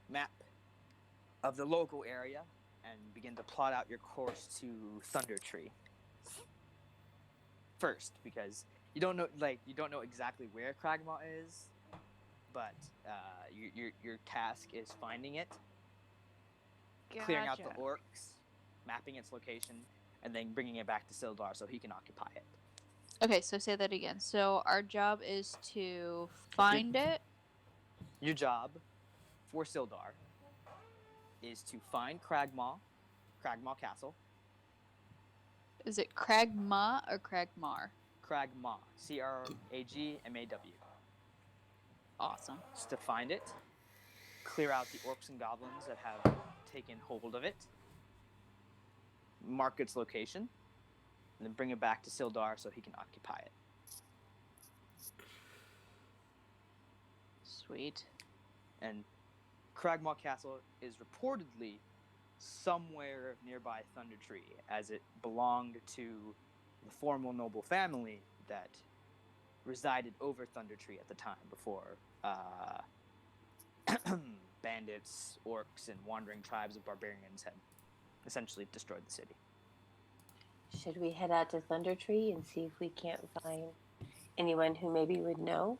map of the local area and begin to plot out your course to Thunder Tree. First, because you don't know exactly where Cragmaw is, but your task is finding it, clearing out the orcs, mapping its location, and then bringing it back to Sildar so he can occupy it. Okay, so say that again. So our job is to find it. Your job for Sildar is to find Cragmaw Castle. Is it Cragmaw or Cragmar? Cragmaw. Cragmaw. Awesome. Just to find it, clear out the orcs and goblins that have taken hold of it, mark its location, and then bring it back to Sildar so he can occupy it. Sweet. And Cragmaw Castle is reportedly somewhere nearby Thunder Tree, as it belonged to the formal noble family that resided over Thunder Tree at the time before bandits, orcs, and wandering tribes of barbarians had essentially destroyed the city. Should we head out to Thunder Tree and see if we can't find anyone who maybe would know?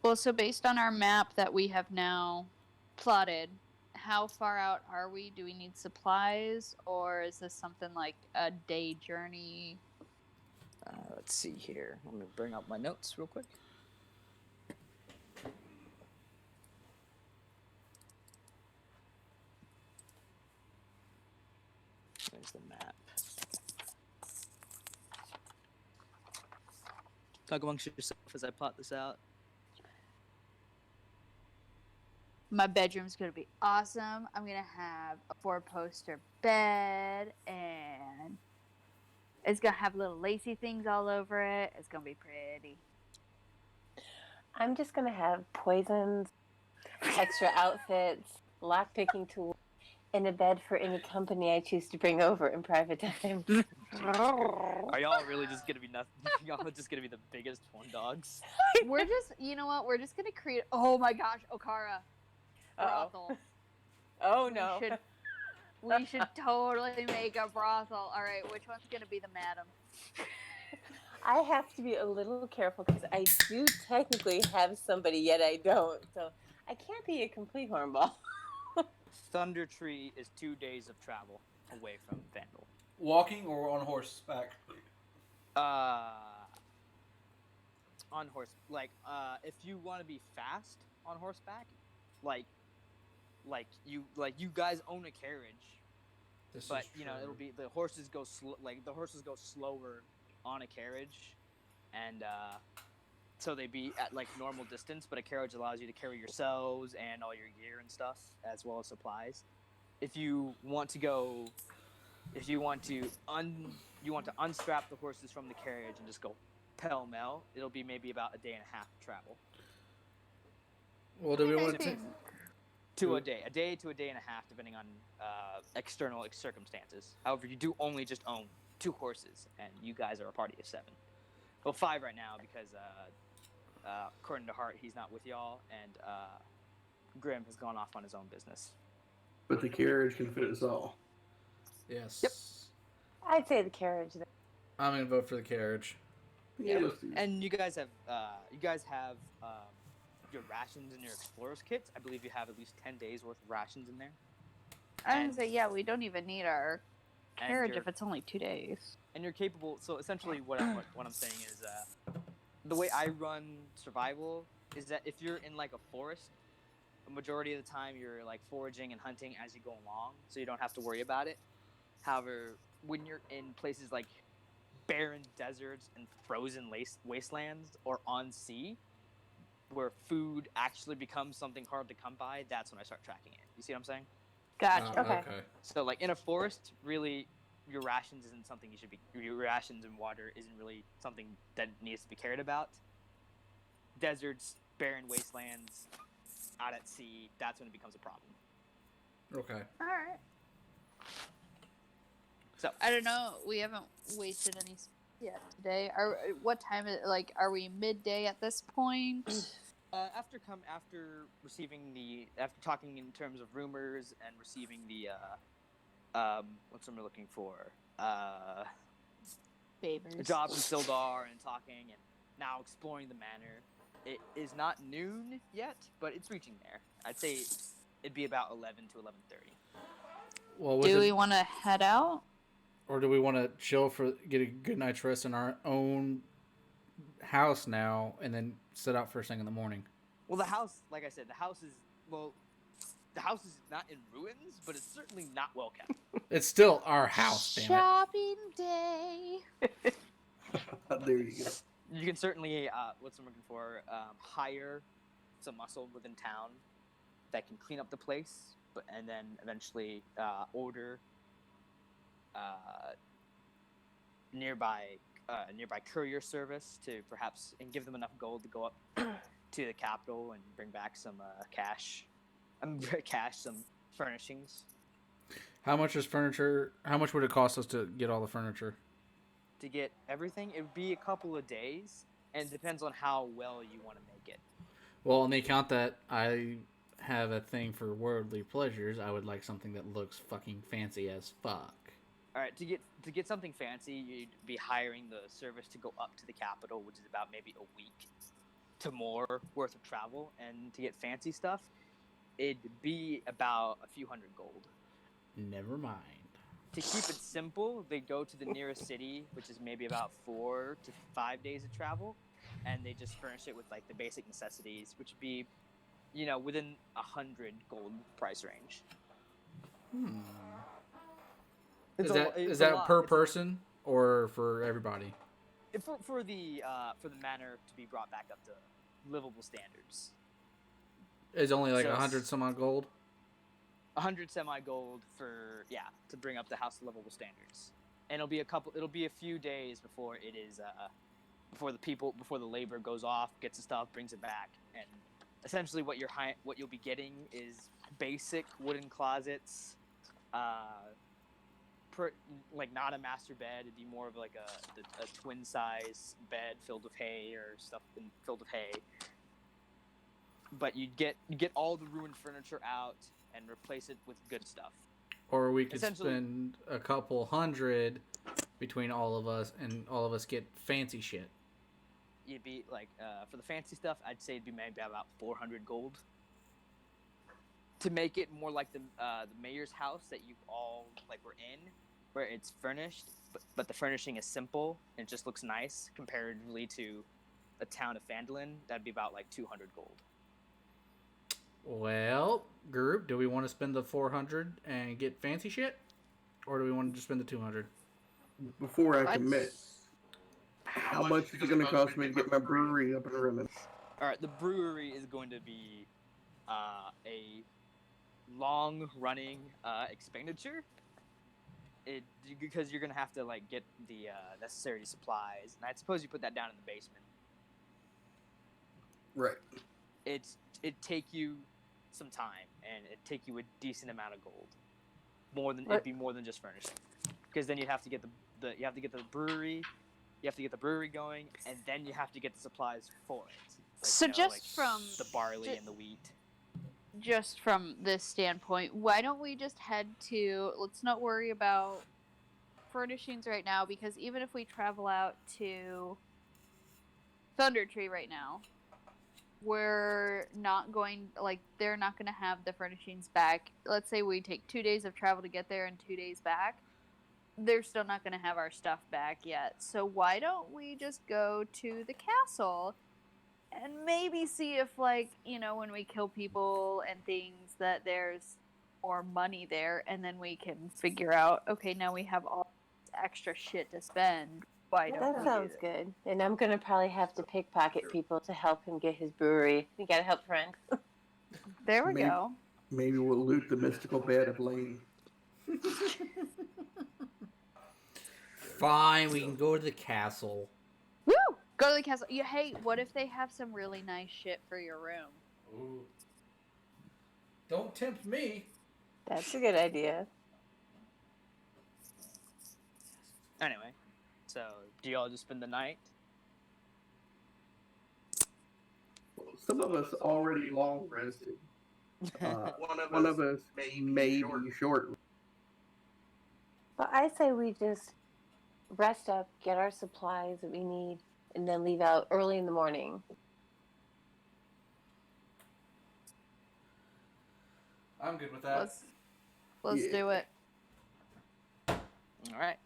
Well, so based on our map that we have now plotted, how far out are we? Do we need supplies, or is this something like a day journey? Let's see here. Let me bring up my notes real quick. There's the map. Talk amongst yourself as I plot this out. My bedroom's gonna be awesome. I'm gonna have a 4-poster bed, and it's gonna have little lacy things all over it. It's gonna be pretty. I'm just gonna have poisons, extra outfits, lockpicking tools, in a bed for any company I choose to bring over in private time. Are y'all really just gonna be nothing? Y'all just gonna be the biggest horn dogs? We're just, you know what? We're just gonna create. Oh my gosh, Okara brothel. Oh no. We should totally make a brothel. All right, which one's gonna be the madam? I have to be a little careful because I do technically have somebody, yet I don't. So I can't be a complete hornball. Thunder Tree is 2 days of travel away from Vandal. Walking or on horseback? On horse, if you want to be fast on horseback, like you guys own a carriage, but you know it'll be the horses go slower on a carriage, and so they be at like normal distance, but a carriage allows you to carry yourselves and all your gear and stuff as well as supplies. If you want to unstrap the horses from the carriage and just go pell-mell, it'll be maybe about a day and a half of travel. Well, do we want to? To a day to a day and a half, depending on external circumstances. However, you do only just own 2 horses, and you guys are a party of 7. Well, 5 right now because according to Hart, he's not with y'all, and Grim has gone off on his own business. But the carriage can fit us all. Yes. Yep. I'd say the carriage. I'm gonna vote for the carriage. Yeah, let's do that. And you guys have your rations and your explorer's kits. I believe you have at least 10 days worth of rations in there. I was gonna say, yeah, we don't even need our And carriage you're- if it's only 2 days. And you're capable. So essentially, what I'm saying is, the way I run survival is that if you're in like a forest, the majority of the time you're like foraging and hunting as you go along, so you don't have to worry about it. However, when you're in places like barren deserts and frozen wastelands or on sea, where food actually becomes something hard to come by, that's when I start tracking it. You see what I'm saying? Gotcha. Okay. So like in a forest, really, your rations isn't something you should be. Your rations and water isn't really something that needs to be cared about. Deserts, barren wastelands, out at sea, that's when it becomes a problem. Okay. All right. So I don't know. We haven't wasted any yet today. What time is like? Are we midday at this point? after talking in terms of rumors and receiving the what's I'm looking for Favors. a job in Sildar and talking and now exploring the manor. It is not noon yet, but it's reaching there. I'd say it'd be about 11 to 11:30. Well, Do we want to head out? or do we want to chill get a good night's rest in our own house now, and then set out first thing in the morning? Well, the house, like I said, the house is not in ruins, but it's certainly not well kept. It's still our house, damn it. Shopping day. There you go. You can certainly, what's I'm looking for, hire some muscle within town that can clean up the place, and then eventually order nearby courier service to perhaps and give them enough gold to go up to the capital and bring back some cash, some furnishings. How much is furniture? How much would it cost us to get all the furniture? To get everything, it would be a couple of days, and it depends on how well you want to make it. Well, on the account that I have a thing for worldly pleasures, I would like something that looks fucking fancy as fuck. All right, to get something fancy, you'd be hiring the service to go up to the capital, which is about maybe a week to more worth of travel, and to get fancy stuff, it'd be about a few hundred gold. Never mind. To keep it simple, they go to the nearest city, which is maybe about 4 to 5 days of travel, and they just furnish it with like the basic necessities, which would be, within 100 gold price range. Is that per person or for everybody? For the manor to be brought back up to livable standards. It's only like So 100 some odd gold. 100 semi-gold to bring up the house to livable standards, and it'll be a few days before it is before the labor goes off, gets the stuff, brings it back, and essentially what you'll be getting is basic wooden closets, like not a master bed. It'd be more of like a twin size bed filled with hay or stuff filled with hay. But you get all the ruined furniture out and replace it with good stuff. Or we could Essentially- spend a couple hundred between all of us, and all of us get fancy shit. You'd be like for the fancy stuff, I'd say it'd be maybe about 400 gold. To make it more like the mayor's house that you all like were in, where it's furnished, but the furnishing is simple and it just looks nice comparatively to a town of Phandalin, that'd be about like 200 gold. Well, group, do we want to spend the 400 and get fancy shit, or do we want to just spend the 200? Before I commit, how much is it going to cost me to get my brewery up and running? All right, the brewery is going to be a long-running expenditure. Because you're gonna have to like get the necessary supplies, and I suppose you put that down in the basement. Right. It'd take you some time, and it'd take you a decent amount of gold. It'd be more than just furnishing, because then you have to get the brewery, you have to get the brewery going, and then you have to get the supplies for it. Like, So just like from the barley and the wheat. Just from this standpoint, why don't we just head to, let's not worry about furnishings right now, because even if we travel out to Thunder Tree right now, we're not going, like, they're not going to have the furnishings back. Let's say we take 2 days of travel to get there and 2 days back. They're still not going to have our stuff back yet. So why don't we just go to the castle and maybe see if, like, you know, when we kill people and things, that there's more money there, and then we can figure out, okay, now we have all this extra shit to spend. Why don't That we sounds do good. And I'm gonna probably have to pickpocket people to help him get his brewery. You gotta help friend. There we Maybe- go. Maybe we'll loot the mystical bed of Lane. Fine, we can go to the castle. Woo! Go to the castle. Yeah, hey, what if they have some really nice shit for your room? Ooh. Don't tempt me. That's a good idea. Anyway, so do y'all just spend the night? Some of us already long rested. One of us may be short. But I say we just rest up, get our supplies that we need, and then leave out early in the morning. I'm good with that. Let's do Yeah. it. All right.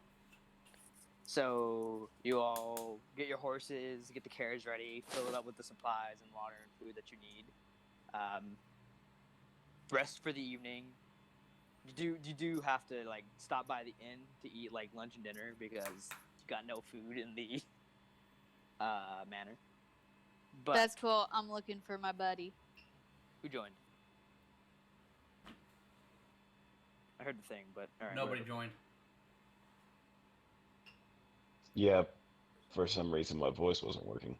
So you all get your horses, get the carriage ready, fill it up with the supplies and water and food that you need. Rest for the evening. You do have to like stop by the inn to eat like lunch and dinner because you got no food in the manor. But That's cool. I'm looking for my buddy. who joined? I heard the thing, but all right. Nobody whatever. joined. Yeah, for some reason my voice wasn't working.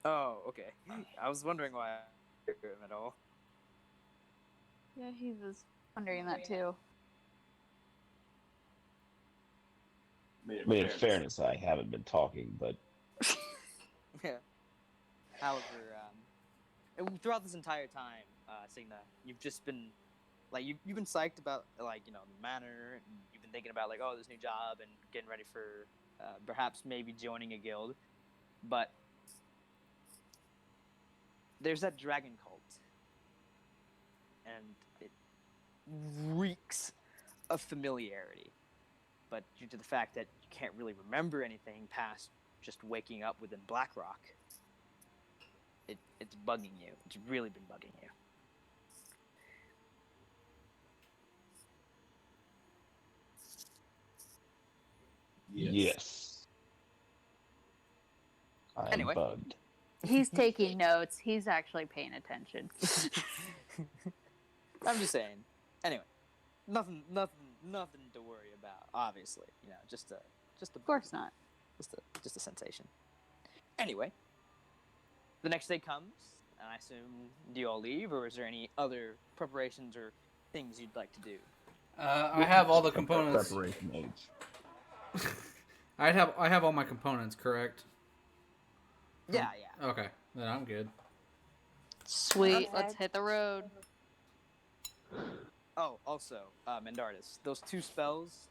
Oh, okay. I was wondering why I didn't hear him at all. Yeah, he was wondering that too. I mean, in fairness, I haven't been talking, but Yeah. However, and throughout this entire time, Signa, you've just been like you've been psyched about like the manor, and you've been thinking about like this new job and getting ready for perhaps maybe joining a guild, but there's that dragon cult, and it reeks of familiarity. But due to the fact that you can't really remember anything past just waking up within Blackrock, it's bugging you. It's really been bugging you. yes. I'm Anyway. bugged. He's taking notes. He's actually paying attention. I'm just saying. Anyway, nothing to worry about. Obviously, just a Of course not. just a sensation. Anyway, the next day comes, and I assume do you all leave, or is there any other preparations or things you'd like to do? I have all the components. Preparation age. I have all my components, correct? Yeah. Okay, then I'm good. Sweet. Okay. Let's hit the road. Oh, also, Mendardis, those two spells,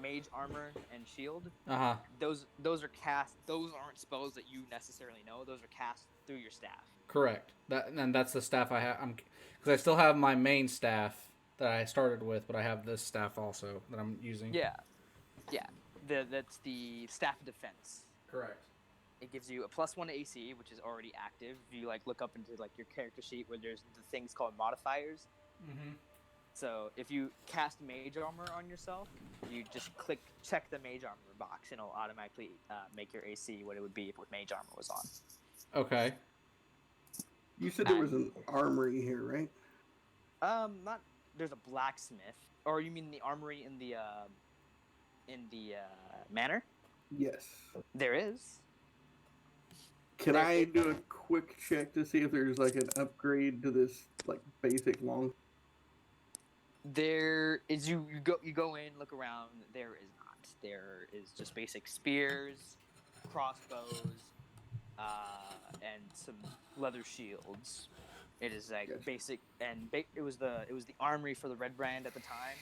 Mage Armor and Shield, Uh-huh. those are cast. Those aren't spells that you necessarily know. Those are cast through your staff. Correct. That's the staff I have. Because I still have my main staff that I started with, but I have this staff also that I'm using. Yeah. That's the Staff of Defense. Correct. It gives you a +1 to AC, which is already active. If you like look up into like your character sheet where there's the things called modifiers. Mm-hmm. So if you cast Mage Armor on yourself, you just check the Mage Armor box, and it'll automatically make your AC what it would be if Mage Armor was on. Okay. You said there was an armory here, right? Not. There's a blacksmith, or you mean the armory in the manor? Yes. There is. Can I do a quick check to see if there's like an upgrade to this like basic long? There is. You go in, look around. There is not. There is just basic spears, crossbows, and some leather shields. It is like Gotcha. basic, and it was the armory for the Red Brand at the time.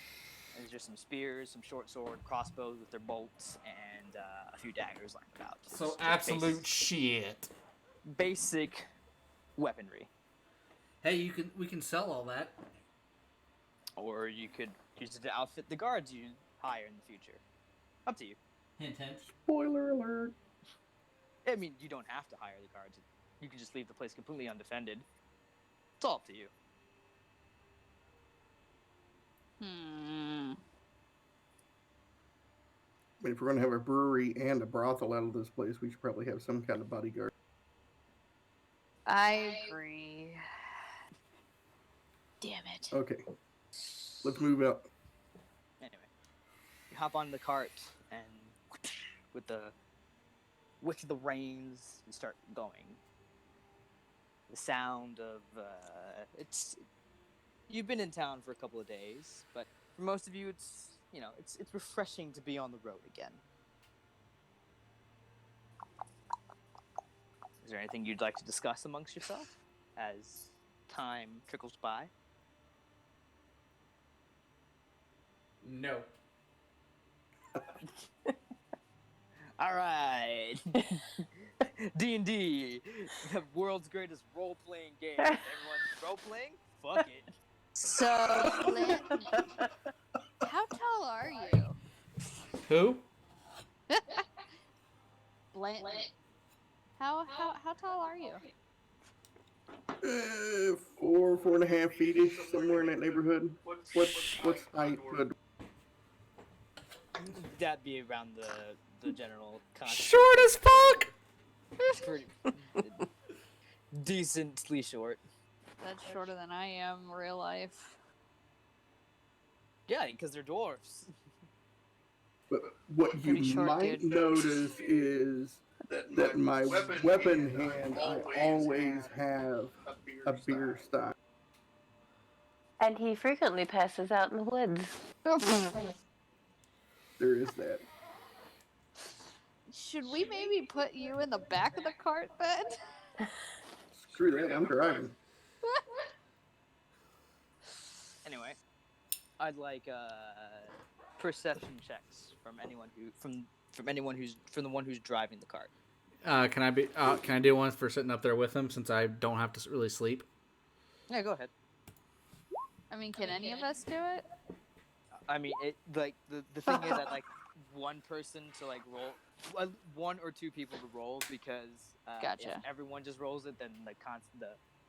And there's just some spears, some short sword, crossbows with their bolts, and a few daggers lying about. So Just absolute shit. basic weaponry. Hey, we can sell all that. Or you could use it to outfit the guards you hire in the future. Up to you. Hint, hint. Spoiler alert. I mean, you don't have to hire the guards. You can just leave the place completely undefended. It's all up to you. Hmm. I mean, if we're going to have a brewery and a brothel out of this place, we should probably have some kind of bodyguard. I agree. Damn it. Okay. Let's move up. Anyway, you hop on the cart and with the reins, you start going. The sound of you've been in town for a couple of days, but for most of you, it's refreshing to be on the road again. Is there anything you'd like to discuss amongst yourself as time trickles by? No. All right. D&D, the world's greatest role-playing game. Everyone's role-playing? Fuck it. So, Lynn, how tall are you? Who? Blanton. How tall are you? 4.5 feet-ish, somewhere in that neighborhood. What's height? Good. That'd be around the general concept. Short as fuck! Pretty decently short. That's shorter than I am in real life. Yeah, because they're dwarfs. But what you Pretty short, might dude. notice is that my weapon hand, I always have a beer stein. And he frequently passes out in the woods. There is that. Should we maybe put you in the back of the cart then? Screw that, I'm driving. Anyway, I'd like perception checks from anyone from the one who's driving the cart. Can I do one for sitting up there with him since I don't have to really sleep? Yeah, go ahead. I mean, can any of us do it? I mean, the thing is that like one person to like roll, one or two people to roll because Gotcha. if everyone just rolls it, then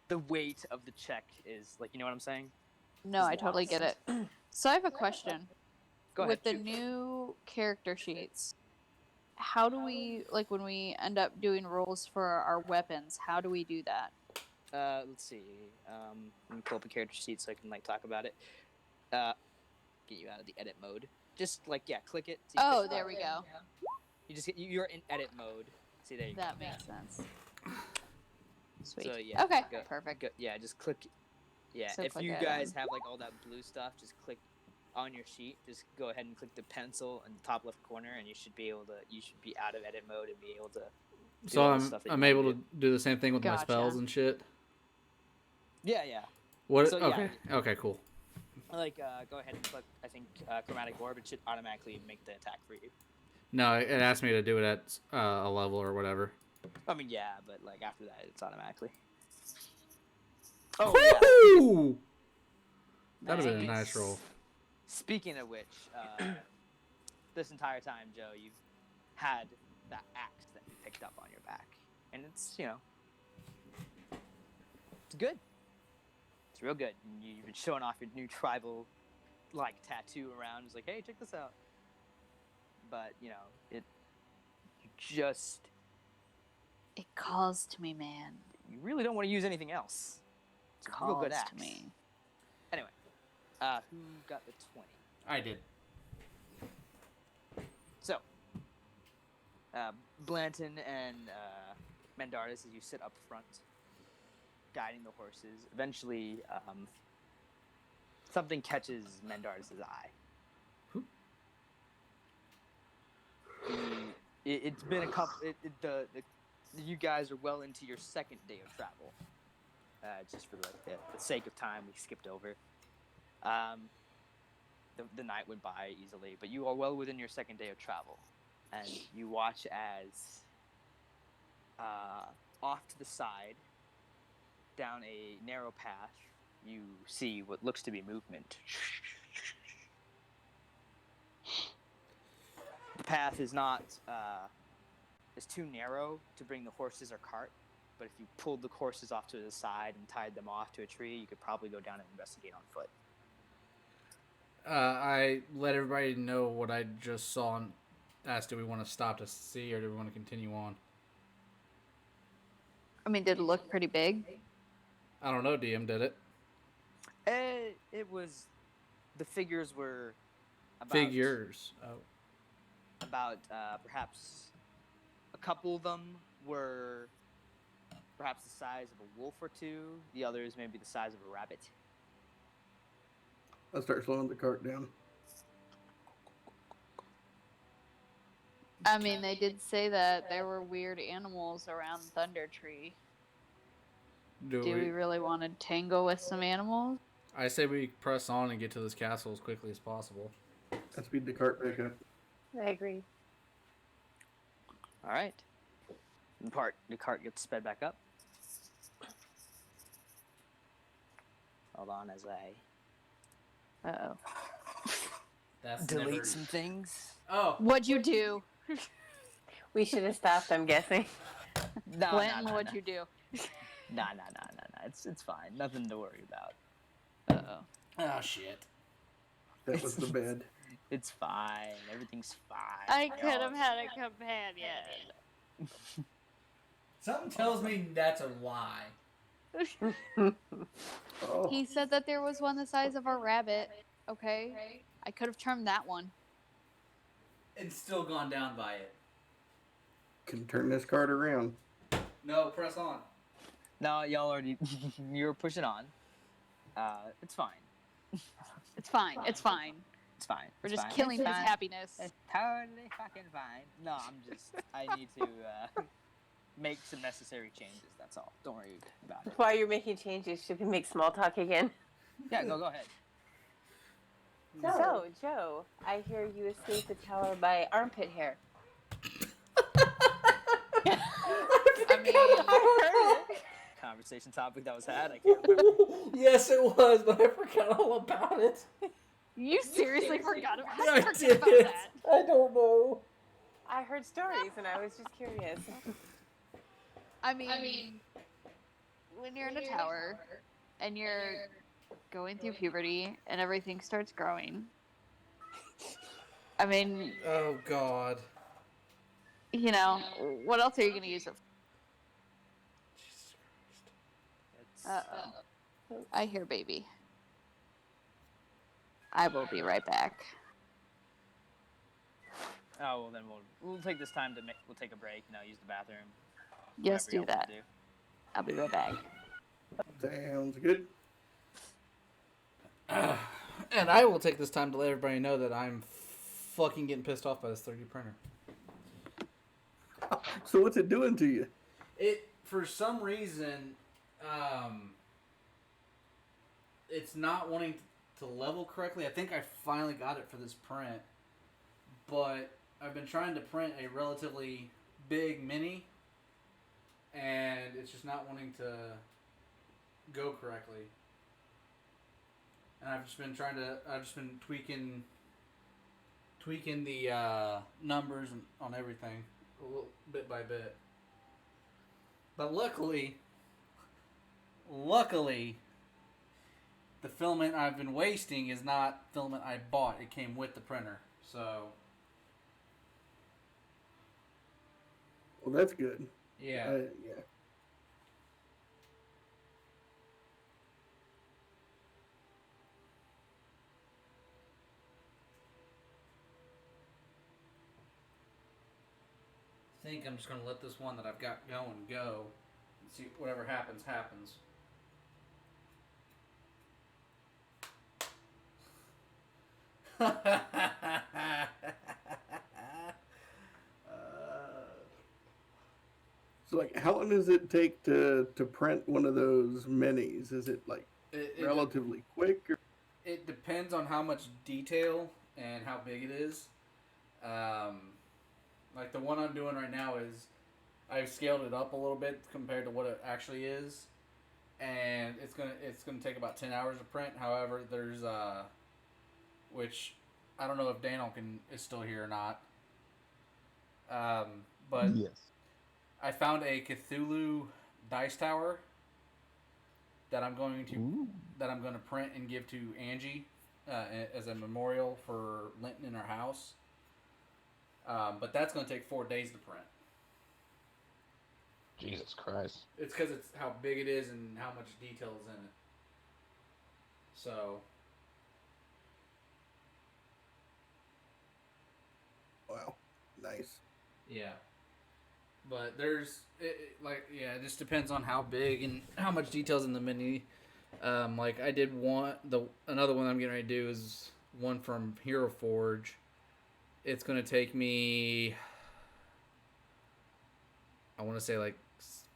the weight of the check is like, you know what I'm saying? No, I totally get it. So I have a question. Go ahead. With the new character sheets, how do we, like when we end up doing rolls for our weapons, how do we do that? Let's see. Let me pull up a character sheet so I can like talk about it. Get you out of the edit mode. Just like click it. So Oh, there we go. You just you're in edit mode. See, there you go. That makes sense. Sweet. So, yeah, Okay, go- perfect. Yeah, just click. Yeah, So if click you it guys on. have like all that blue stuff, just click on your sheet, just go ahead and click the pencil in the top left corner, and you should be out of edit mode and be able to. So all the stuff that I'm you able wanna to do the same thing with my Gotcha. spells and shit. Yeah, yeah. What? So, yeah. Okay, cool. Like, go ahead and click. I think chromatic orb. It should automatically make the attack for you. No, it asked me to do it at a level or whatever. I mean, yeah, but like after that, it's automatically. Oh, Woo! That'd have been a nice roll. Speaking of which, this entire time, Joe, you've had that axe that you picked up on your back, and it's it's good. It's real good. And you've been showing off your new tribal tattoo around. It's like, hey, check this out. But it calls to me, man. you really don't want to use anything else. It's a real good axe. To me. Anyway, who got the 20? I did. So, Blanton and Mendardus, as you sit up front, guiding the horses, eventually something catches Mendardus' eye. It's been a couple. You guys are well into your second day of travel. Just for the sake of time, we skipped over. The night went by easily, but you are well within your second day of travel, and you watch as off to the side, down a narrow path, you see what looks to be movement. The path is not is too narrow to bring the horses or cart, but if you pulled the horses off to the side and tied them off to a tree, you could probably go down and investigate on foot. I let everybody know what I just saw and asked, do we want to stop to see or do we want to continue on? I mean, did it look pretty big? I don't know, DM, did it? It was, the figures were about... Figures. Oh. About, perhaps, a couple of them were perhaps the size of a wolf or two. The others maybe the size of a rabbit. I'll start slowing the cart down. I mean, they did say that there were weird animals around Thunder Tree. Do we really want to tango with some animals? I say we press on and get to this castle as quickly as possible. Let's speed the cart back up. I agree. All right. The cart gets sped back up. Hold on as I That's delete some things. Oh. What'd you do? We should have stopped, I'm guessing. No, Blanton, what'd you do? Nah. It's fine. Nothing to worry about. Uh-oh. Oh, shit. That was the bed. It's fine. Everything's fine. I could have had a companion. Something tells me that's a lie. Oh, He said that there was one the size of a rabbit. Okay. I could have termed that one. And still gone down by it. can turn this cart around. No, press on. No, y'all already... You're pushing on. It's fine. It's fine. It's fine. It's fine. We're It's just fine. killing It's his fine. happiness. It's totally fucking fine. No, I need to make some necessary changes. That's all. Don't worry about it. While you're making changes, should we make small talk again? Yeah, go ahead. So, Joe, I hear you escaped the tower by armpit hair. I mean, Conversation topic that was had. I can't remember. Yes, it was, but I forgot all about it. you seriously forgot about, I forgot did. about that. I don't know. I heard stories and I was just curious. I mean, when you're in a tower and you're going through puberty and everything starts growing, I mean, Oh, God. you know, what else are you going to use it for? Jesus Christ. It's, Uh-oh. I hear baby. I will be right back. oh, well, then we'll take this time to we'll take a break. Use the bathroom. Yes, whatever do y'all wanna that. I'll be right back. Sounds good. And I will take this time to let everybody know that I'm fucking getting pissed off by this 3D printer. So what's it doing to you? It, for some reason, it's not wanting to level correctly. I think I finally got it for this print, but I've been trying to print a relatively big mini, and it's just not wanting to go correctly. And I've just been tweaking the numbers on everything a little bit by bit. But luckily, the filament I've been wasting is not filament I bought. It came with the printer, so Well, that's good. yeah. Yeah. I think I'm just gonna let this one that I've got going go, and see whatever happens. So, like, how long does it take to print one of those minis? Is it like relatively quick? Or? It depends on how much detail and how big it is. Like the one I'm doing right now is, I've scaled it up a little bit compared to what it actually is, and it's gonna take about 10 hours to print. However, there's which I don't know if Daniel is still here or not. But Yes. I found a Cthulhu dice tower that I'm going to print and give to Angie as a memorial for Linton in our house. But that's going to take 4 days to print. Jesus Christ. It's because it's how big it is and how much detail is in it. So. Wow, nice. Yeah. But it just depends on how big and how much detail's in the mini. Like I did another one I'm getting ready to do is one from Hero Forge. It's going to take me, I want to say like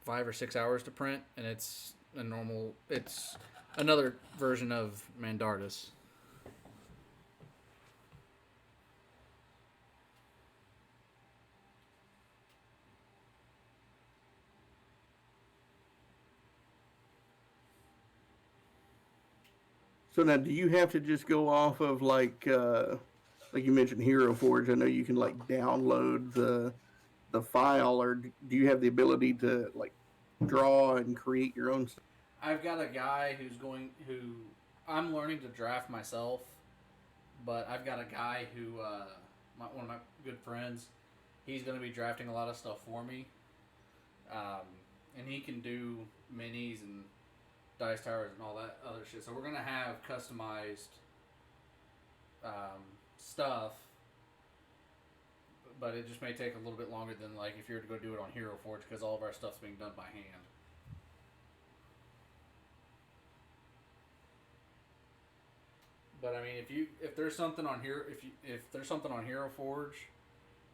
5 or 6 hours to print, and it's another version of Mandartis. So now, do you have to just go off of like you mentioned Hero Forge? I know you can like download the file, or do you have the ability to like draw and create your own stuff? I've got a guy who I'm learning to draft myself, but I've got a guy who one of my good friends. He's going to be drafting a lot of stuff for me, and he can do minis and dice towers and all that other shit. So we're gonna have customized stuff, but it just may take a little bit longer than like if you were to go do it on Hero Forge, because all of our stuff's being done by hand. But I mean, if there's something on Hero Forge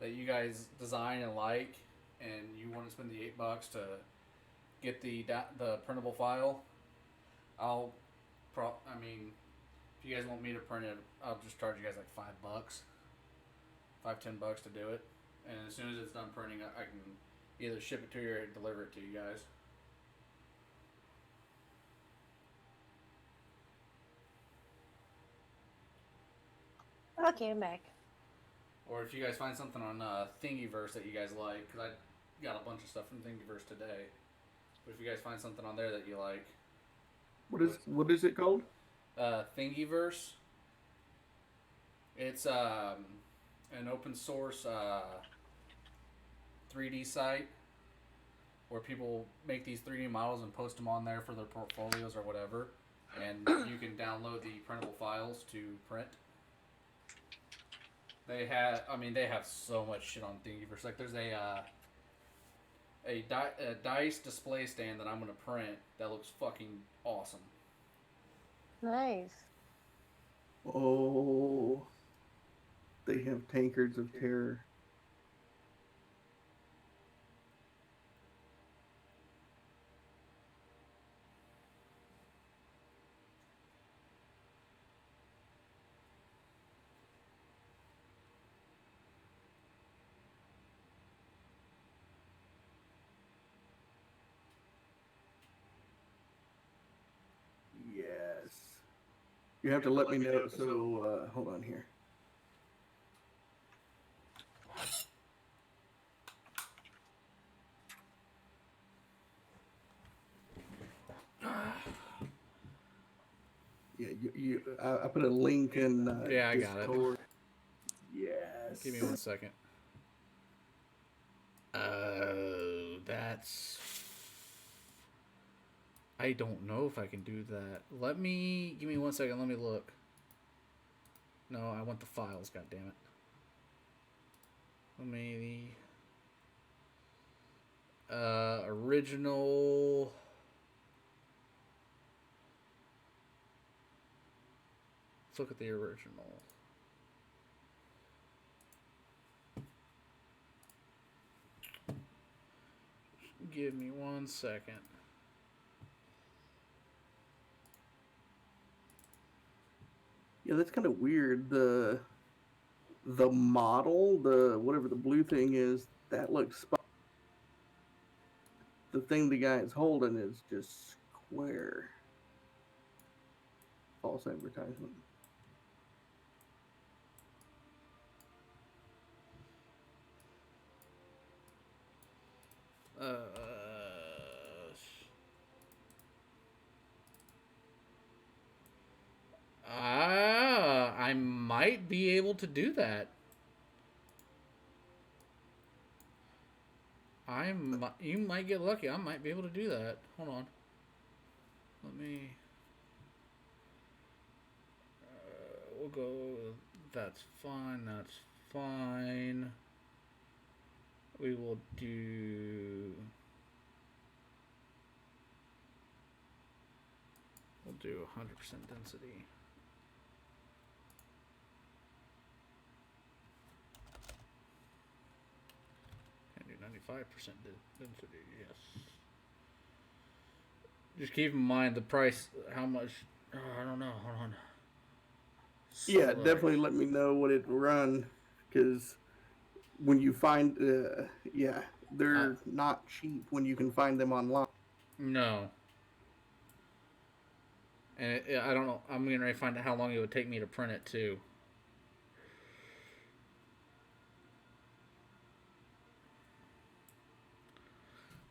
that you guys design and like, and you want to spend the $8 to get the printable file, if you guys want me to print it, I'll just charge you guys like $5-10 to do it. And as soon as it's done printing, I can either ship it to you or deliver it to you guys. Okay, I'm back. Or if you guys find something on Thingiverse that you guys like, because I got a bunch of stuff from Thingiverse today. But if you guys find something on there that you like. What is it called? Thingiverse. It's an open source 3D site where people make these 3D models and post them on there for their portfolios or whatever, and you can download the printable files to print. They have so much shit on Thingiverse. Like there's a dice display stand that I'm gonna print that looks fucking awesome. Nice. Oh, they have tankards of terror. Yes. You have to let me know. So, hold on here. Yeah, I put a link in Yeah, I got it. Discord. Yes. Give me 1 second. That's. I don't know if I can do that. Give me 1 second. Let me look. No, I want the files. God damn it. Let me. Original. Let's look at the original. Give me 1 second. Yeah, that's kind of weird. The model, the whatever the blue thing is, that looks spot. The thing the guy is holding is just square. False advertisement. I might be able to do that. You might get lucky. I might be able to do that. Hold on. Let me. We'll go. That's fine. That's fine. We will do. We'll do 100% density. Can do 95% density. Yes. Just keep in mind the price. How much? Oh, I don't know. Hold on. Yeah, definitely let me know what it run, because when you find, yeah, they're not cheap when you can find them online. No. And I don't know. I'm going to find out how long it would take me to print it, too.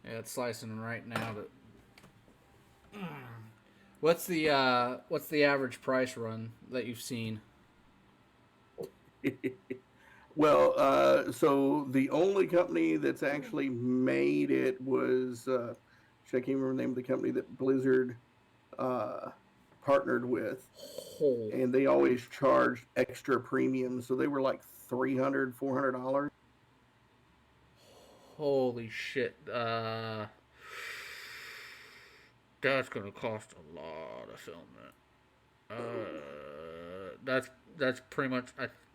Yeah, it's slicing right now. What's the average price run that you've seen? Well, so the only company that's actually made it was, I can't remember the name of the company that Blizzard partnered with, and they always charged extra premiums, so they were like $300, $400. Holy shit! That's gonna cost a lot of filament. That's pretty much.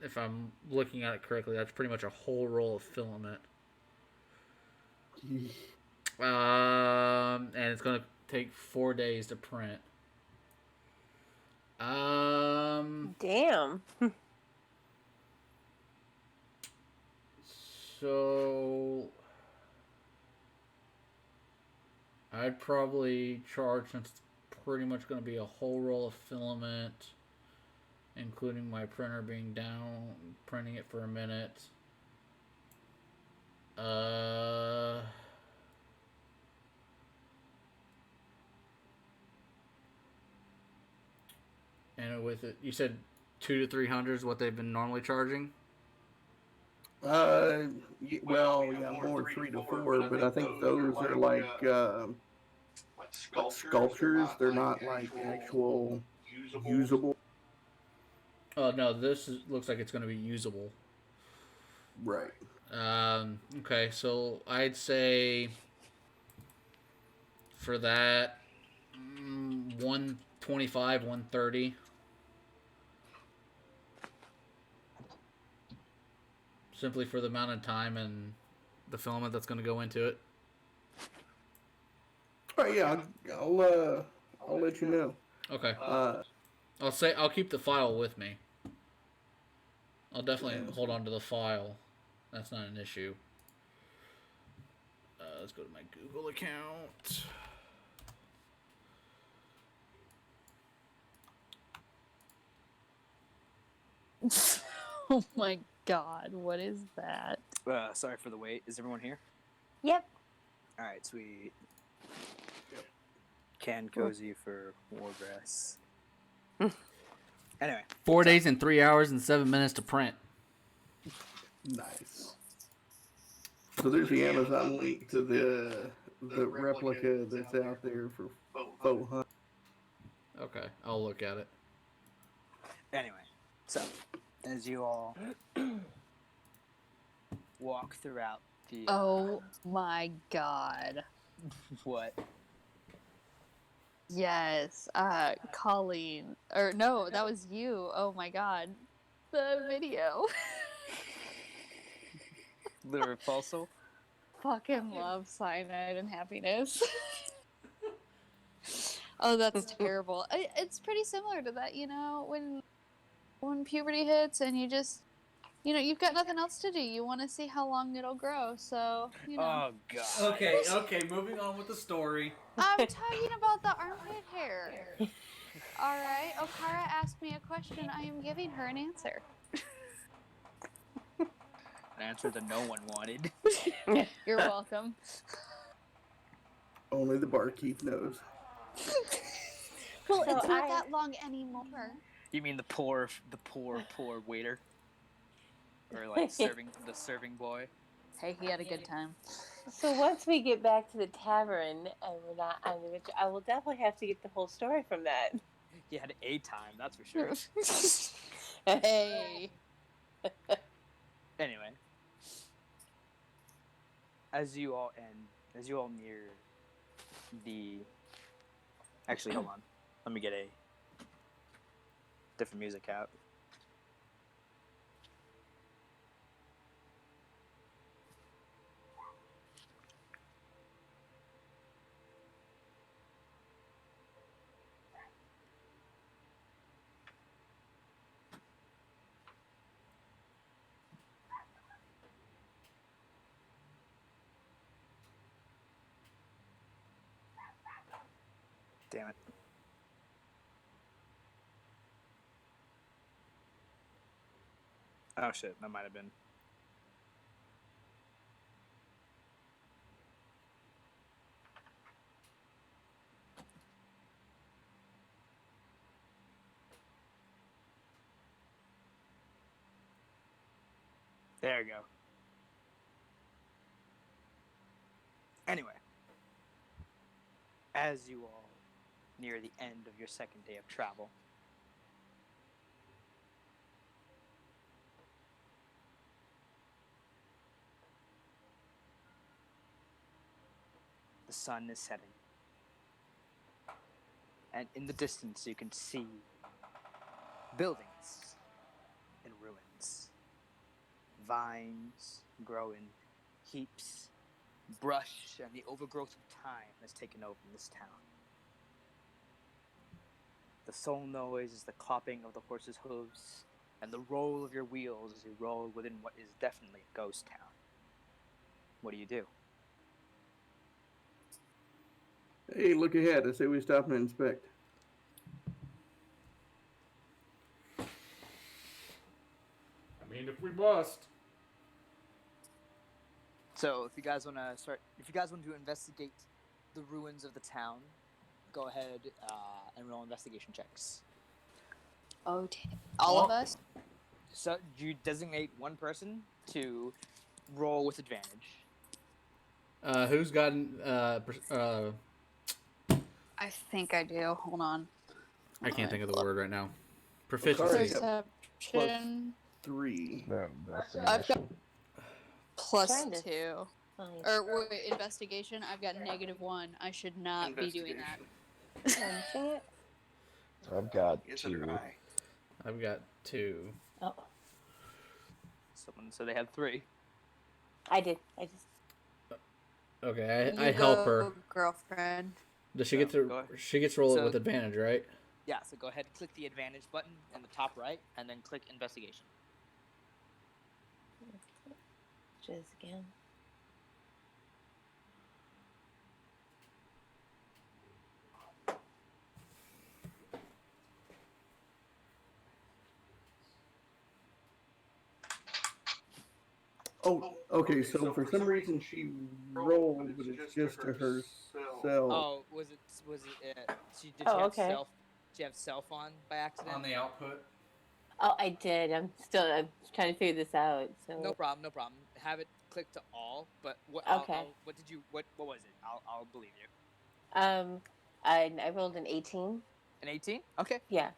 If I'm looking at it correctly, that's pretty much a whole roll of filament. And it's gonna take 4 days to print. Damn. So I'd probably charge, since it's pretty much going to be a whole roll of filament, including my printer being down, printing it for a minute. And with it, you said 200 to 300 is what they've been normally charging. Well, yeah, more 3 to 4, but I think those are like sculptures. They're not like actual usable. Oh no, looks like it's going to be usable. Right. Okay, so I'd say for that, 125, 130. simply for the amount of time and the filament that's going to go into it. All right, yeah, I'll let you know. Okay. I'll keep the file with me. I'll definitely hold on to the file. That's not an issue. Let's go to my Google account. Oh my god, what is that? Sorry for the wait. Is everyone here? Yep. All right, sweet. Can cozy for Wargrass. Anyway. 4 days and 3 hours and 7 minutes to print. Nice. So there's the Amazon link to the replica that's out there for $400. Okay, I'll look at it. Anyway, so as you all walk throughout the Oh my god. what? Yes, Colleen. Or no, that was you. Oh my god. The video. The repulsal? Fucking love cyanide and happiness. Oh, that's terrible. It's pretty similar to that, you know, when puberty hits and you just, you know, you've got nothing else to do. You want to see how long it'll grow, so, you know. Oh god. Okay, moving on with the story. I'm talking about the armpit hair. Alright, Okara asked me a question. I am giving her an answer. An answer that no one wanted. You're welcome. Only the barkeep knows. Well, So it's not that long anymore. You mean the poor waiter? Or like the serving boy? Hey, he had a good time. So once we get back to the tavern and we're not on the rich, I will definitely have to get the whole story from that. He had a time, that's for sure. Hey. Anyway, as you all near the. Actually, hold on. Let me get a different music out. Damn it. Oh shit, that might have been. There we go. Anyway, as you all near the end of your second day of travel, the sun is setting, and in the distance you can see buildings in ruins. Vines grow in heaps. Brush and the overgrowth of time has taken over in this town. The sole noise is the clopping of the horses' hooves and the roll of your wheels as you roll within what is definitely a ghost town. What do you do? Hey, look ahead. I say we stop and inspect. I mean, if we must. So, if you guys want to investigate the ruins of the town, go ahead and roll investigation checks. Oh, all of us? So, you designate one person to roll with advantage. Who's gotten I think I do. Hold on. I can't think of the word right now. Sorry. Proficiency. Perception. 3. No, I've got investigation. plus Trying to 2. Fine. Or wait, investigation, I've got -1. I should not be doing that. Sing it. I've got Is it 2. an eye? I've got 2. Oh. someone, so they had 3. I did. I just. Okay, I You help go, her. girlfriend. Does she So, get to? go ahead. She gets to roll it So- with advantage, right? Yeah, so go ahead and click the advantage button in the top right, and then click investigation. Just again. Oh, okay. So for some reason she rolled, but it's just to herself. Oh, was it? Did she Oh, have okay. self? Did she have self on by accident? On the output. Oh, I did. I'm trying to figure this out. So. No problem, no problem. Have it click to all. But what? Okay. What did you? What was it? I'll believe you. I rolled an 18. An 18? Okay. Yeah.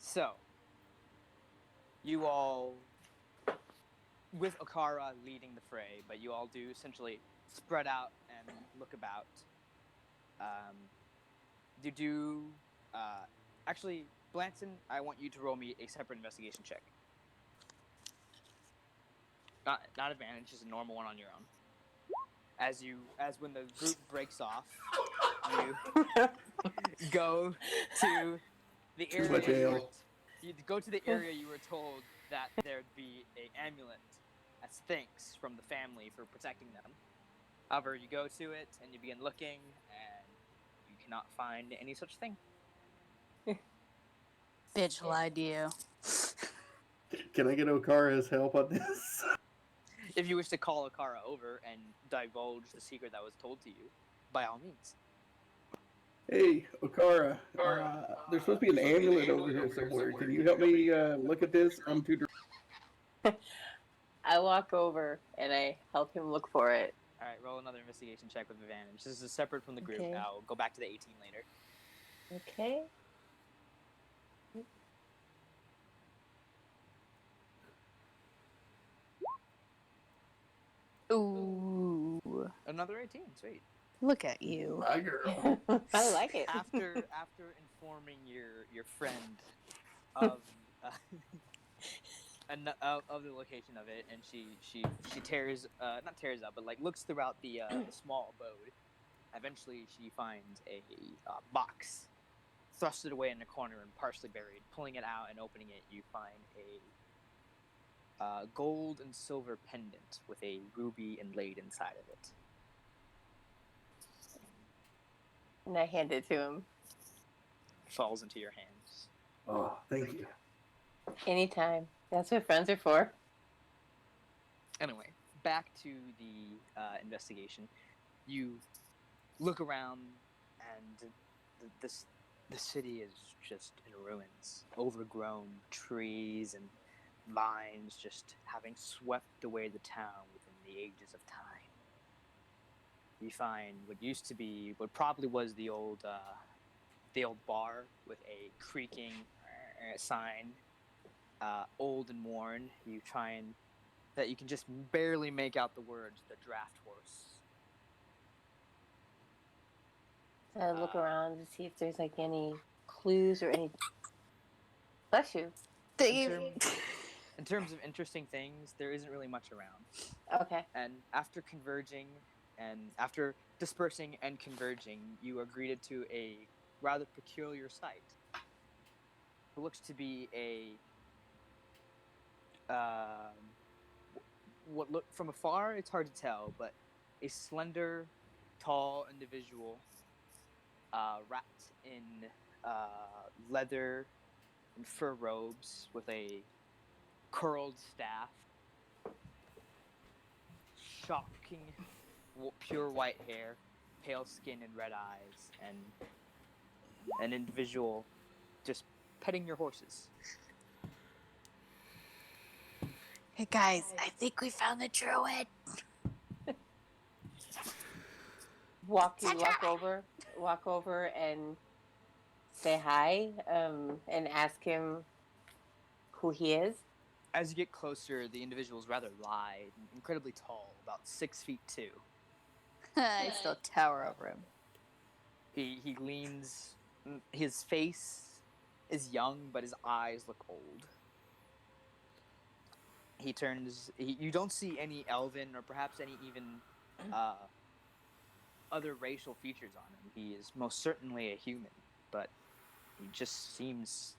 So, you all, with Okara leading the fray, but you all do essentially spread out and look about. You do, actually, Blanton, I want you to roll me a separate investigation check. Not advantage, just a normal one on your own. As when the group breaks off, you go to the Too area much ale. you go to the area you were told that there'd be an amulet as thanks from the family for protecting them. However, you go to it and you begin looking, and you cannot find any such thing. Bitch lied to you. Can I get Okara's help on this? If you wish to call Okara over and divulge the secret that was told to you, by all means. Hey, Okara. There's supposed to be an amulet over here somewhere. Can you help me look at this? I'm too. I walk over and I help him look for it. All right, roll another investigation check with advantage. This is separate from the group. Okay. I'll go back to the 18 later. Okay. Ooh, Another 18, sweet. look at you. My girl. I like it. After informing your friend of of the location of it, and she tears not tears up, but like looks throughout the small abode. Eventually, she finds a box thrusted away in the corner and partially buried. Pulling it out and opening it, you find a gold and silver pendant with a ruby inlaid inside of it. And I hand it to him. Falls into your hands. Oh, thank you. Anytime. That's what friends are for. Anyway, back to the investigation. You look around, and the city is just in ruins. Overgrown trees and vines just having swept away the town within the ages of time. You find what probably was the old bar with a creaking sign, old and worn. You can just barely make out the words, the draft horse. So I look around to see if there's like any clues or any. Bless you. In terms of interesting things, there isn't really much around. Okay. And after converging and after dispersing and converging, you are greeted to a rather peculiar sight. It looks to be from afar it's hard to tell, but a slender, tall individual wrapped in leather and fur robes with a curled staff, shocking pure white hair, pale skin and red eyes, and an individual just petting your horses. Hey guys, I think we found the druid. Walk over and say hi, and ask him who he is. As you get closer, the individual is rather lithe, incredibly tall, about 6'2". I still tower over him. He leans. His face is young, but his eyes look old. he turns. You don't see any elven or perhaps any even other racial features on him. He is most certainly a human, but he just seems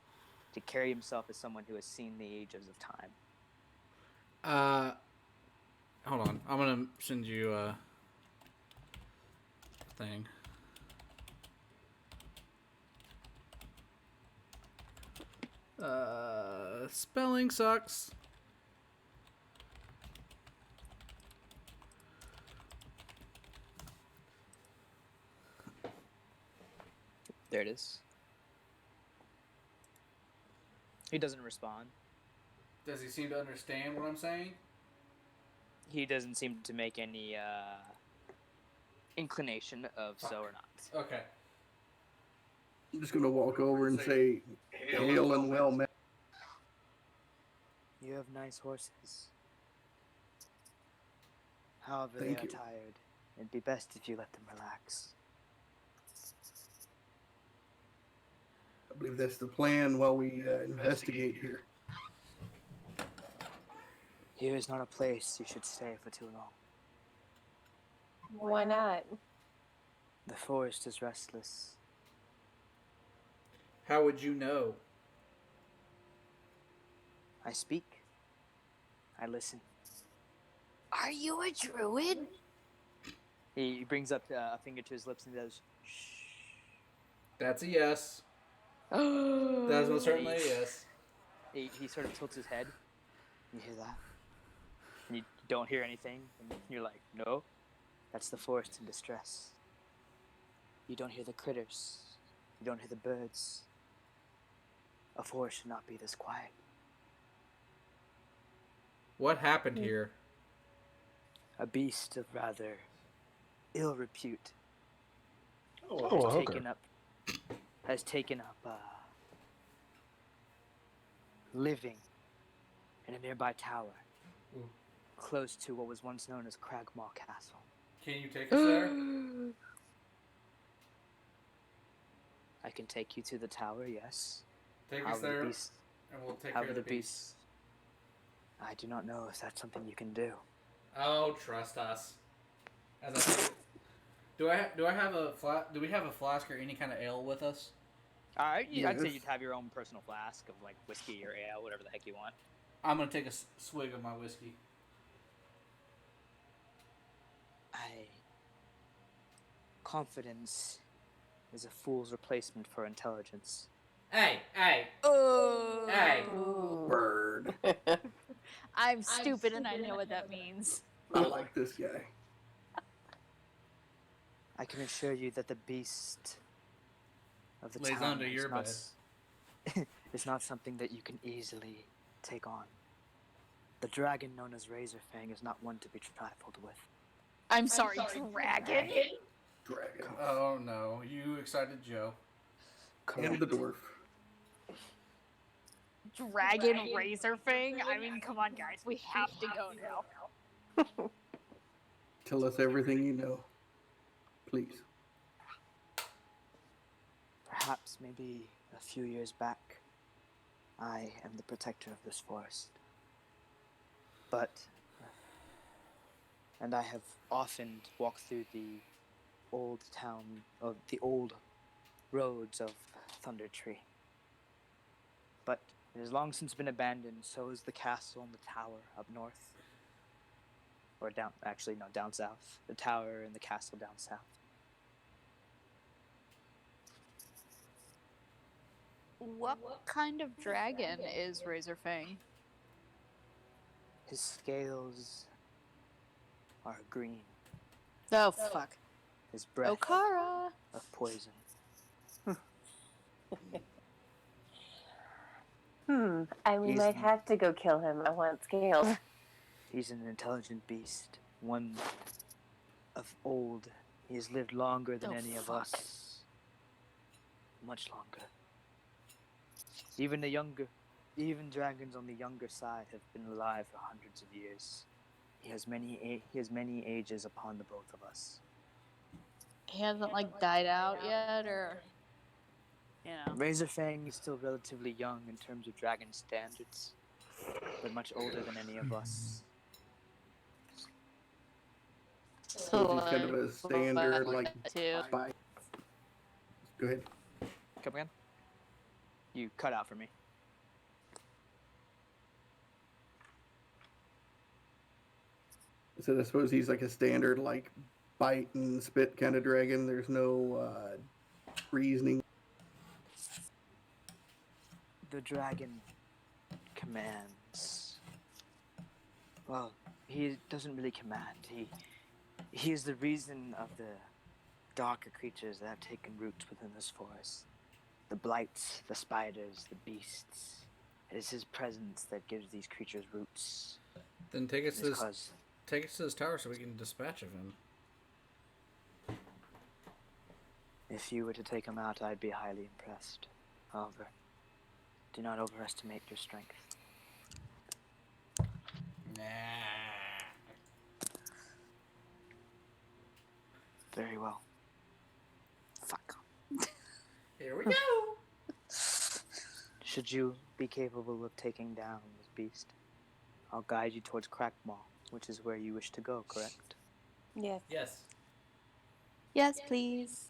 to carry himself as someone who has seen the ages of time. Hold on. I'm gonna send you a thing. Spelling sucks. There it is. He doesn't respond. Does he seem to understand what I'm saying? He doesn't seem to make any inclination of so or not. Okay. I'm just gonna walk over and say, "Hail and well met." You have nice horses. However, Thank they are you. tired. It'd be best if you let them relax. I believe that's the plan while we investigate here. Here is not a place you should stay for too long. Why not? The forest is restless. How would you know? I speak. I listen. Are you a druid? He brings up a finger to his lips and does, shh. That's a yes. That's most certainly a yes. He sort of tilts his head. You hear that? And you don't hear anything. And you're like, no, that's the forest in distress. You don't hear the critters. You don't hear the birds. A forest should not be this quiet. What happened here? A beast of rather ill repute Oh, has okay. taken up living in a nearby tower, Ooh. close to what was once known as Cragmaw Castle. Can you take us there? I can take you to the tower, yes. Take us However, there, the beast, and we'll take care however, of the the beast. beast. I do not know if that's something you can do. Oh, trust us. As I say, do I have a do we have a flask or any kind of ale with us? All right, I'd say Yes. you'd have your own personal flask of like whiskey or ale, whatever the heck you want. I'm gonna take a swig of my whiskey. Confidence is a fool's replacement for intelligence. Hey, Oh. Hey. Bird. I'm stupid and I know what that means. I like this guy. I can assure you that the beast of the Lays town under your bed. is not something that you can easily take on. The dragon known as Razorfang is not one to be trifled with. I'm sorry, dragon? Dragon. Oh no, you excited Joe. And the dwarf. Dragon razor thing? I mean, come on, guys. We have to go now. Tell us everything you know. Please. Perhaps maybe a few years back, I am the protector of this forest. And I have often walked through the old town, of the old roads of Thunder Tree. But it has long since been abandoned, so is the castle and the tower up north. Or down south. The tower and the castle down south. What kind of dragon is Razorfang? His scales are green. Oh, fuck. His breath Okara. of poison. We might have to go kill him. I want scales. He's an intelligent beast, one of old. He has lived longer than Oh, any of fuck. us. Much longer. Even dragons on the younger side have been alive for hundreds of years. He has many ages upon the both of us. He hasn't, like, died out yet, or... You know. Razorfang is still relatively young in terms of dragon standards. but much older than any of us. So he's kind of a standard, like, too. bite. Go ahead. Come again? You cut out for me. So I suppose he's like a standard, like, bite and spit kind of dragon. There's no reasoning. The dragon commands. Well, he doesn't really command. He is the reason of the darker creatures that have taken root within this forest. The blights, the spiders, the beasts. It is his presence that gives these creatures roots. Then take us to this. Because Take us to this tower so we can dispatch of him. if you were to take him out, I'd be highly impressed. However, do not overestimate your strength. Nah. Very well. Fuck. Here we go. Should you be capable of taking down this beast, I'll guide you towards Crackmaw, which is where you wish to go, correct? Yes. Yes. Yes, please.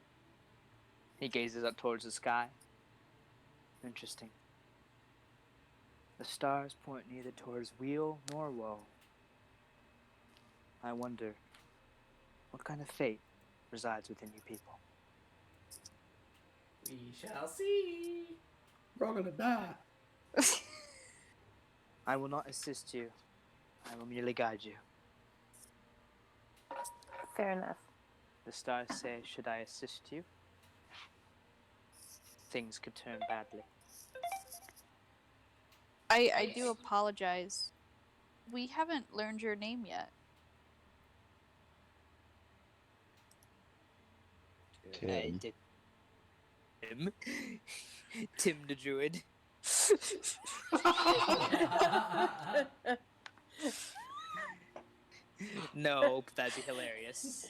He gazes up towards the sky. Interesting. The stars point neither towards weal nor woe. I wonder, what kind of fate resides within you people? We shall see. We're all gonna die. I will not assist you. I will merely guide you. Fair enough. The stars say, should I assist you, things could turn badly. I do apologize. We haven't learned your name yet. Tim. Tim. Tim the Druid. No, but that'd be hilarious.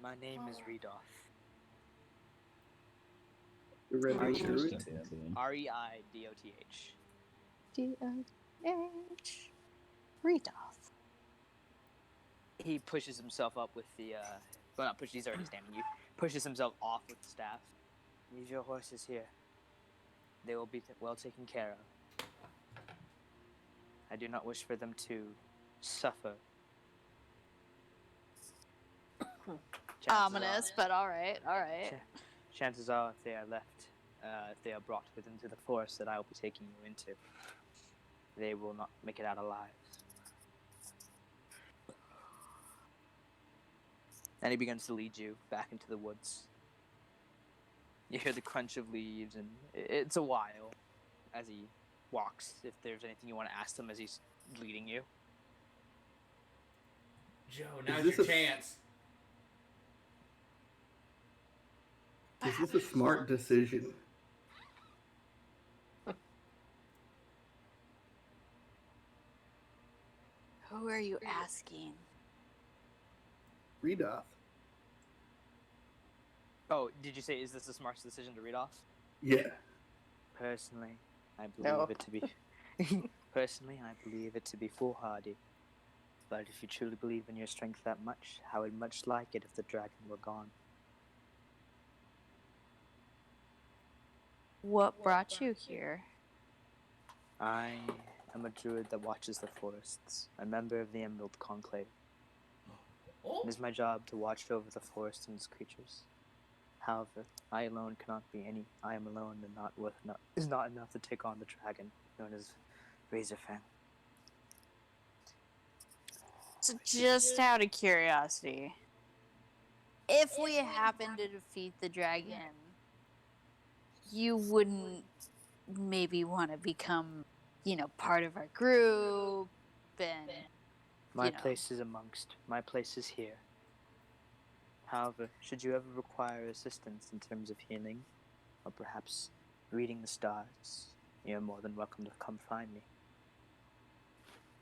My name is Redoth. You're ready Are to you do it? Interesting, Tim. Reidoth. D-O-H. Redoth. He pushes himself up with the, well, not push, he's already standing you. Pushes himself off with the staff. Leave your horses here. They will be well taken care of. I do not wish for them to suffer. Ominous, but alright, alright. Chances are, if they are left, if they are brought within the forest that I will be taking you into, they will not make it out alive. And he begins to lead you back into the woods. You hear the crunch of leaves, and it's a while as he walks. If there's anything you want to ask him as he's leading you. Joe, now's this your a- chance. Is this a smart decision? Who are you asking? Redoth. Oh, did you say, is this a smart decision to read off? Yeah. Personally, I believe No. it to be... Personally, I believe it to be foolhardy. But if you truly believe in your strength that much, I would much like it if the dragon were gone. What brought you here? I am a druid that watches the forests, a member of the Emerald Conclave. Oh. It is my job to watch over the forest and its creatures. However, I alone cannot be any. I am alone and not worth is not enough to take on the dragon, known as Razorfang. So just out of curiosity, if we happen to defeat the dragon, you wouldn't maybe want to become, part of our group and... My You know. place is here. However, should you ever require assistance in terms of healing, or perhaps reading the stars, you're more than welcome to come find me.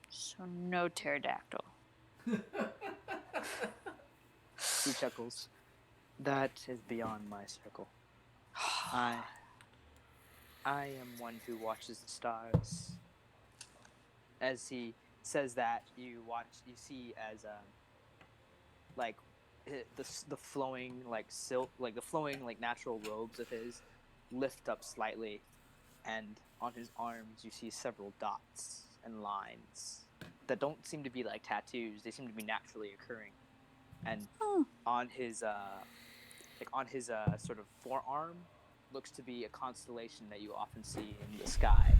So no pterodactyl. He chuckles. That is beyond my circle. I I am one who watches the stars. As he says that, you see as like the flowing like silk, like the flowing like natural robes of his lift up slightly, and on his arms you see several dots and lines that don't seem to be like tattoos. They seem to be naturally occurring, and on his sort of forearm looks to be a constellation that you often see in the sky.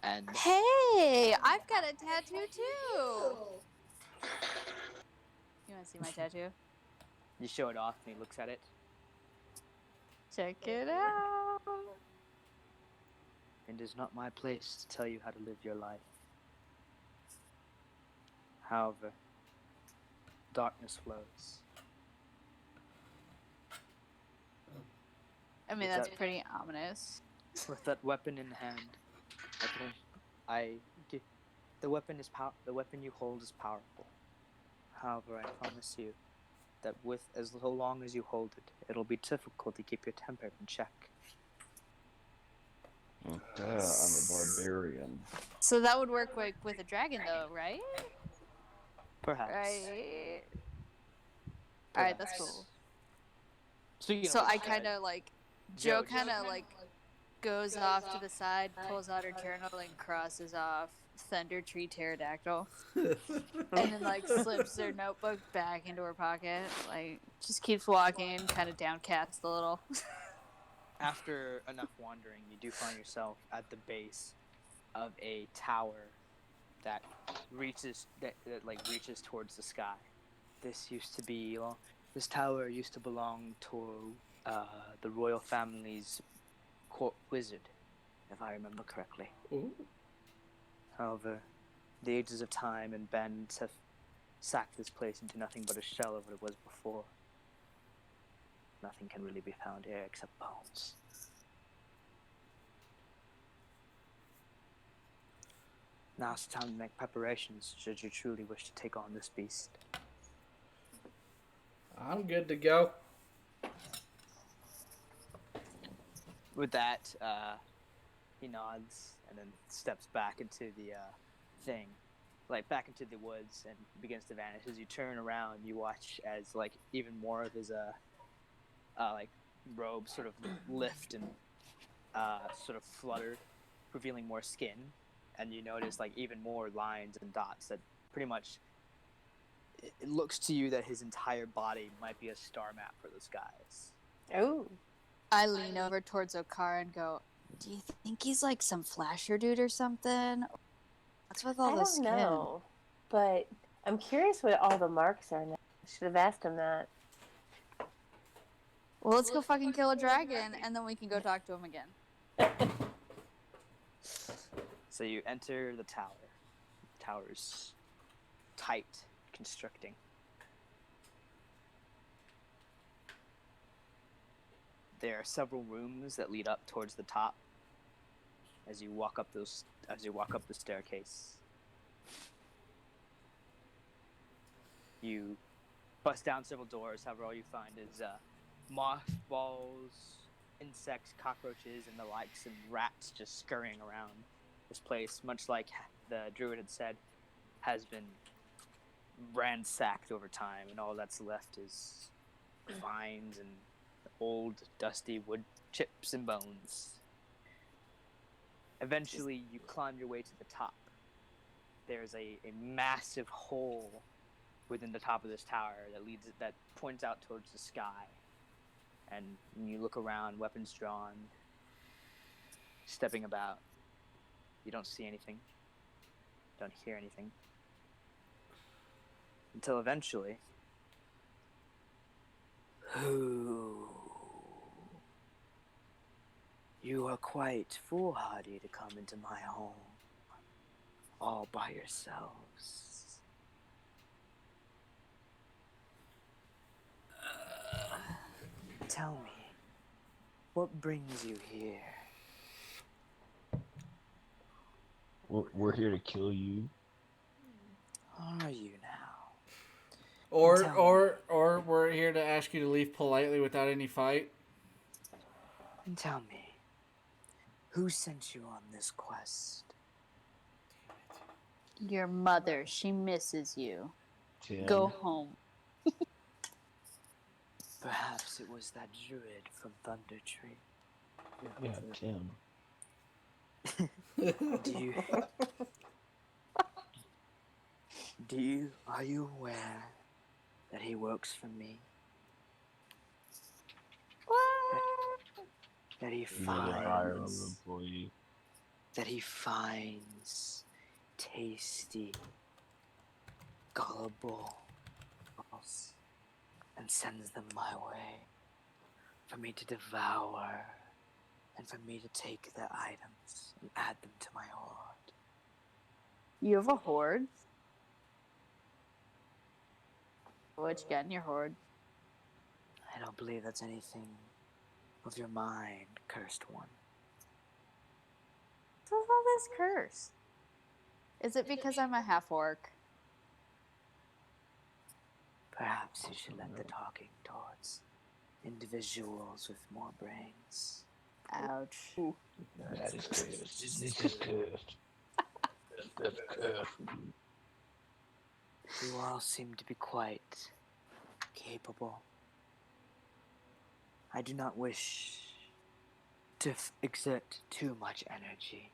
And Hey, I've got a tattoo too. You want to see my tattoo? you show it off, and he looks at it. Check it out. It is not my place to tell you how to live your life. However, darkness flows. I mean, that's pretty ominous. With that weapon in hand, the weapon you hold is powerful. However, I promise you that with as long as you hold it, it'll be difficult to keep your temper in check. I'm a barbarian. So that would work like with a dragon, though, right? Perhaps. Right. All right, that's cool. So I kind of like Joe kind of like goes off to the side, pulls out her journal, and crosses off Thunder Tree Pterodactyl, and then like slips her notebook back into her pocket. Like just keeps walking, kind of downcast a little. After enough wandering, you do find yourself at the base of a tower that reaches towards the sky. This tower used to belong to the royal family's court wizard, if I remember correctly. Ooh. However, the ages of time and bends have sacked this place into nothing but a shell of what it was before. Nothing can really be found here except bones. Now's the time to make preparations should you truly wish to take on this beast. I'm good to go. With that, he nods and then steps back into the back into the woods, and begins to vanish. As you turn around, you watch as like even more of his robe sort of lift and sort of flutter, revealing more skin, and you notice like even more lines and dots that pretty much it looks to you that his entire body might be a star map for the skies. Oh. I lean over towards Okara and go, "Do you think he's like some flasher dude or something? What's with all I the don't skin?" know, but I'm curious what all the marks are now. I should have asked him that. Well, let's go fucking kill a dragon, and then we can go talk to him again. So you enter the tower. The tower's tight, constructing. There are several rooms that lead up towards the top. As you walk up the staircase, you bust down several doors. However, all you find is mothballs, insects, cockroaches, and the likes, and rats just scurrying around. This place, much like the druid had said, has been ransacked over time, and all that's left is vines and old, dusty wood chips and bones. Eventually, you climb your way to the top. There's a massive hole within the top of this tower that points out towards the sky. And when you look around, weapons drawn, stepping about, you don't see anything, don't hear anything. Until eventually, you are quite foolhardy to come into my home all by yourselves. Tell me, what brings you here? We're here to kill you. Are you now? Or we're here to ask you to leave politely without any fight. And tell me, Who sent you on this quest? Your mother, she misses you. Tim. Go home. Perhaps it was that druid from Thunder Tree. Yeah, Tim. Are you aware that he works for me? What? That he Another higher level finds employee. Tasty, gullible balls and sends them my way for me to devour and for me to take their items and add them to my hoard. You have a horde? What you got in your horde? I don't believe that's anything of your mind, cursed one. What's all this curse? Is it because I'm a half-orc? Perhaps you should let the talking towards individuals with more brains. Ouch. That is cursed. This is cursed. That's cursed. You all seem to be quite capable. I do not wish to exert too much energy.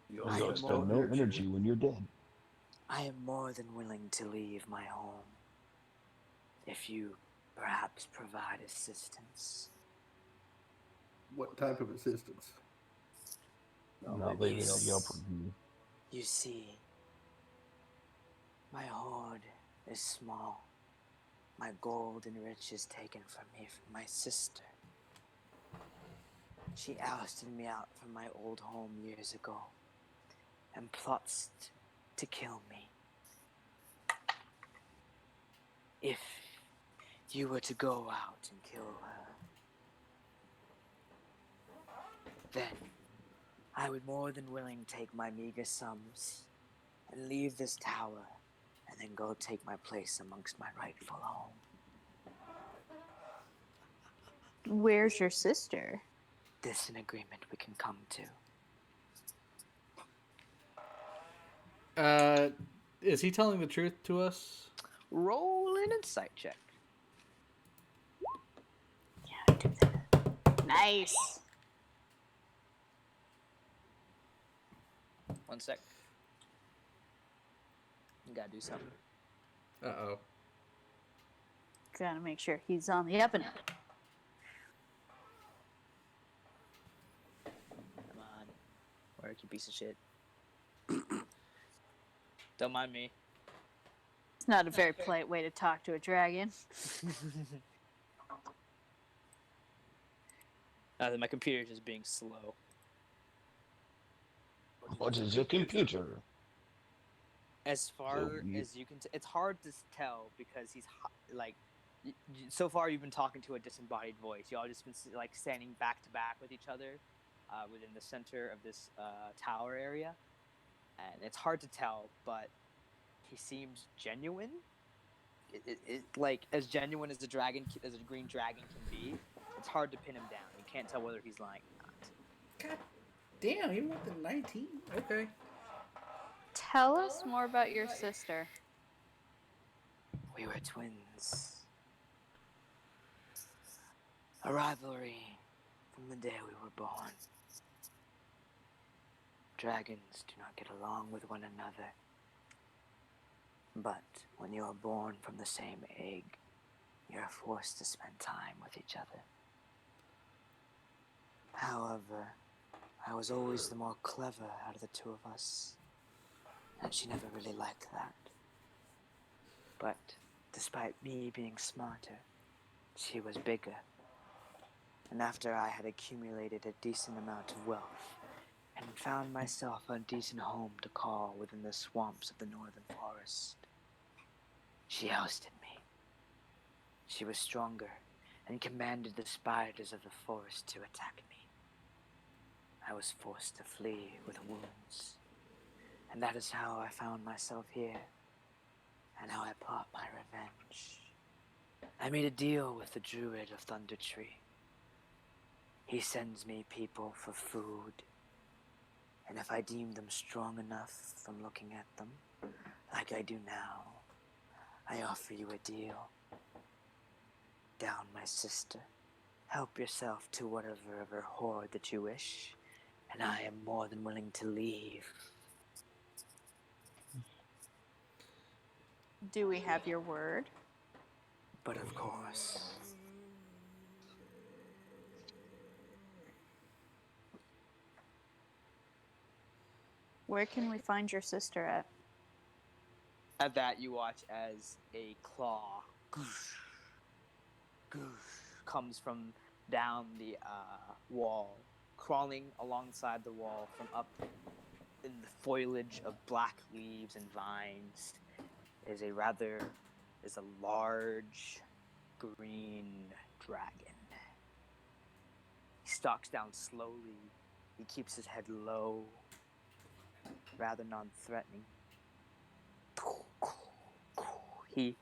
You'll expend no energy when you're dead. I am more than willing to leave my home if you perhaps provide assistance. What type of assistance? Not leaving a Yelp review. You see, my hoard is small. My gold and riches taken from me from my sister. She ousted me out from my old home years ago and plots to kill me. If you were to go out and kill her, then I would more than willing take my meager sums and leave this tower and then go take my place amongst my rightful home. Where's your sister? This an agreement we can come to. Is he telling the truth to us? Roll an insight check. Yeah, do that. Nice. 1 sec. You gotta do something. Uh-oh. Gotta make sure he's on the up and up. Come on. Work, you piece of shit. Don't mind me. It's not a very polite way to talk to a dragon. My computer's just being slow. What is your computer? As far as you can, it's hard to tell because he's like, so far you've been talking to a disembodied voice. Y'all just been like standing back to back with each other, within the center of this tower area, and it's hard to tell, but he seems genuine. It like as genuine as a green dragon can be. It's hard to pin him down. You can't tell whether he's lying or not. God damn, he went to 19. Okay. Tell us more about your sister. We were twins. A rivalry from the day we were born. Dragons do not get along with one another. But when you are born from the same egg, you are forced to spend time with each other. However, I was always the more clever out of the two of us, and she never really liked that. But despite me being smarter, she was bigger. And after I had accumulated a decent amount of wealth and found myself a decent home to call within the swamps of the northern forest, she ousted me. She was stronger and commanded the spiders of the forest to attack me. I was forced to flee with wounds, and that is how I found myself here, and how I plot my revenge. I made a deal with the druid of Thunder Tree. He sends me people for food. And if I deem them strong enough from looking at them, like I do now, I offer you a deal. Down, my sister. Help yourself to whatever hoard that you wish, and I am more than willing to leave. Do we have your word? But of course. Where can we find your sister at? At that, you watch as a claw comes from down the wall, crawling alongside the wall from up in the foliage of black leaves and vines. Is a large green dragon. He stalks down slowly. He keeps his head low, rather non-threatening. He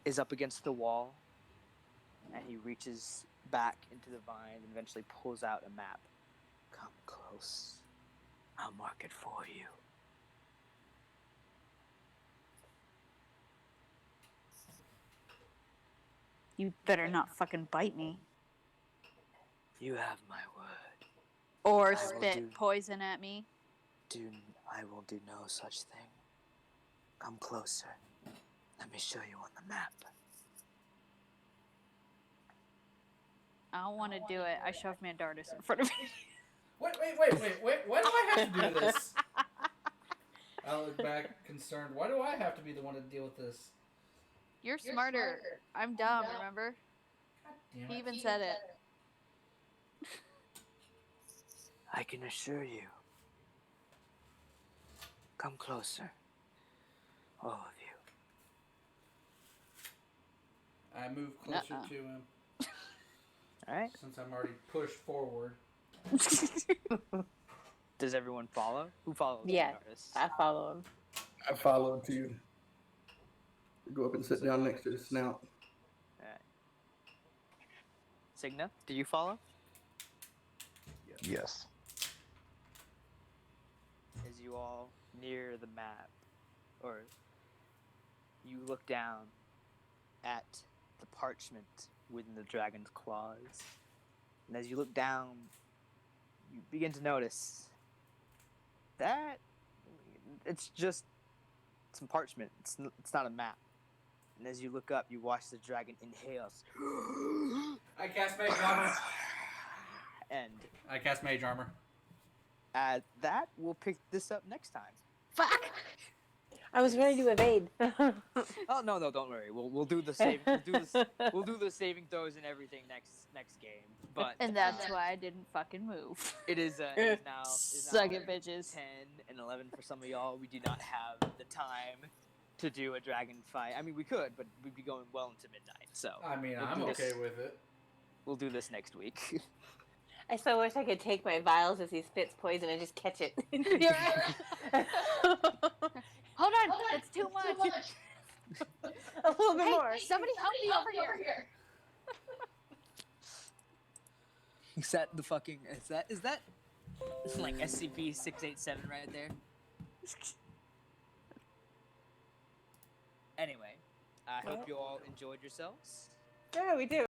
is up against the wall, and he reaches back into the vine and eventually pulls out a map. Come close. I'll mark it for you. You better not fucking bite me. You have my word. Or I will spit poison at me. I will do no such thing. Come closer. Let me show you on the map. I don't want to do it. I shove Mandartis in front of me. Wait. Why do I have to do this? I look back concerned. Why do I have to be the one to deal with this? You're smarter. I'm dumb, remember? God damn He it. even said it. I can assure you. Come closer. All of you. I move closer to him Alright. since I'm already pushed forward. Does everyone follow? Who follows Yeah. the artist? I follow him. I follow too. Go up and sit down next to the snout. Alright. Signa, do you follow? Yes. As you all near the map, or you look down at the parchment within the dragon's claws, and as you look down, you begin to notice that it's just some parchment. It's not a map. And as you look up, you watch the dragon inhales. I cast Mage Armor. And I cast Mage Armor. that we'll pick this up next time. Fuck! I was ready to evade. Oh no, don't worry. We'll do the save. We'll do the saving throws and everything next game. But And that's why I didn't fucking move. it is now Suck it, bitches. 10 and 11 for some of y'all. We do not have the time to do a dragon fight. I mean, we could, but we'd be going well into midnight. So I mean, we'll I'm do okay this- with it. We'll do this next week. I so wish I could take my vials as he spits poison and just catch it. Hold on, that's too much. A little bit more. Hey, somebody help me over here. Is that the fucking? Is that like SCP-687 right there? Anyway, I hope you all enjoyed yourselves. Yeah, we do.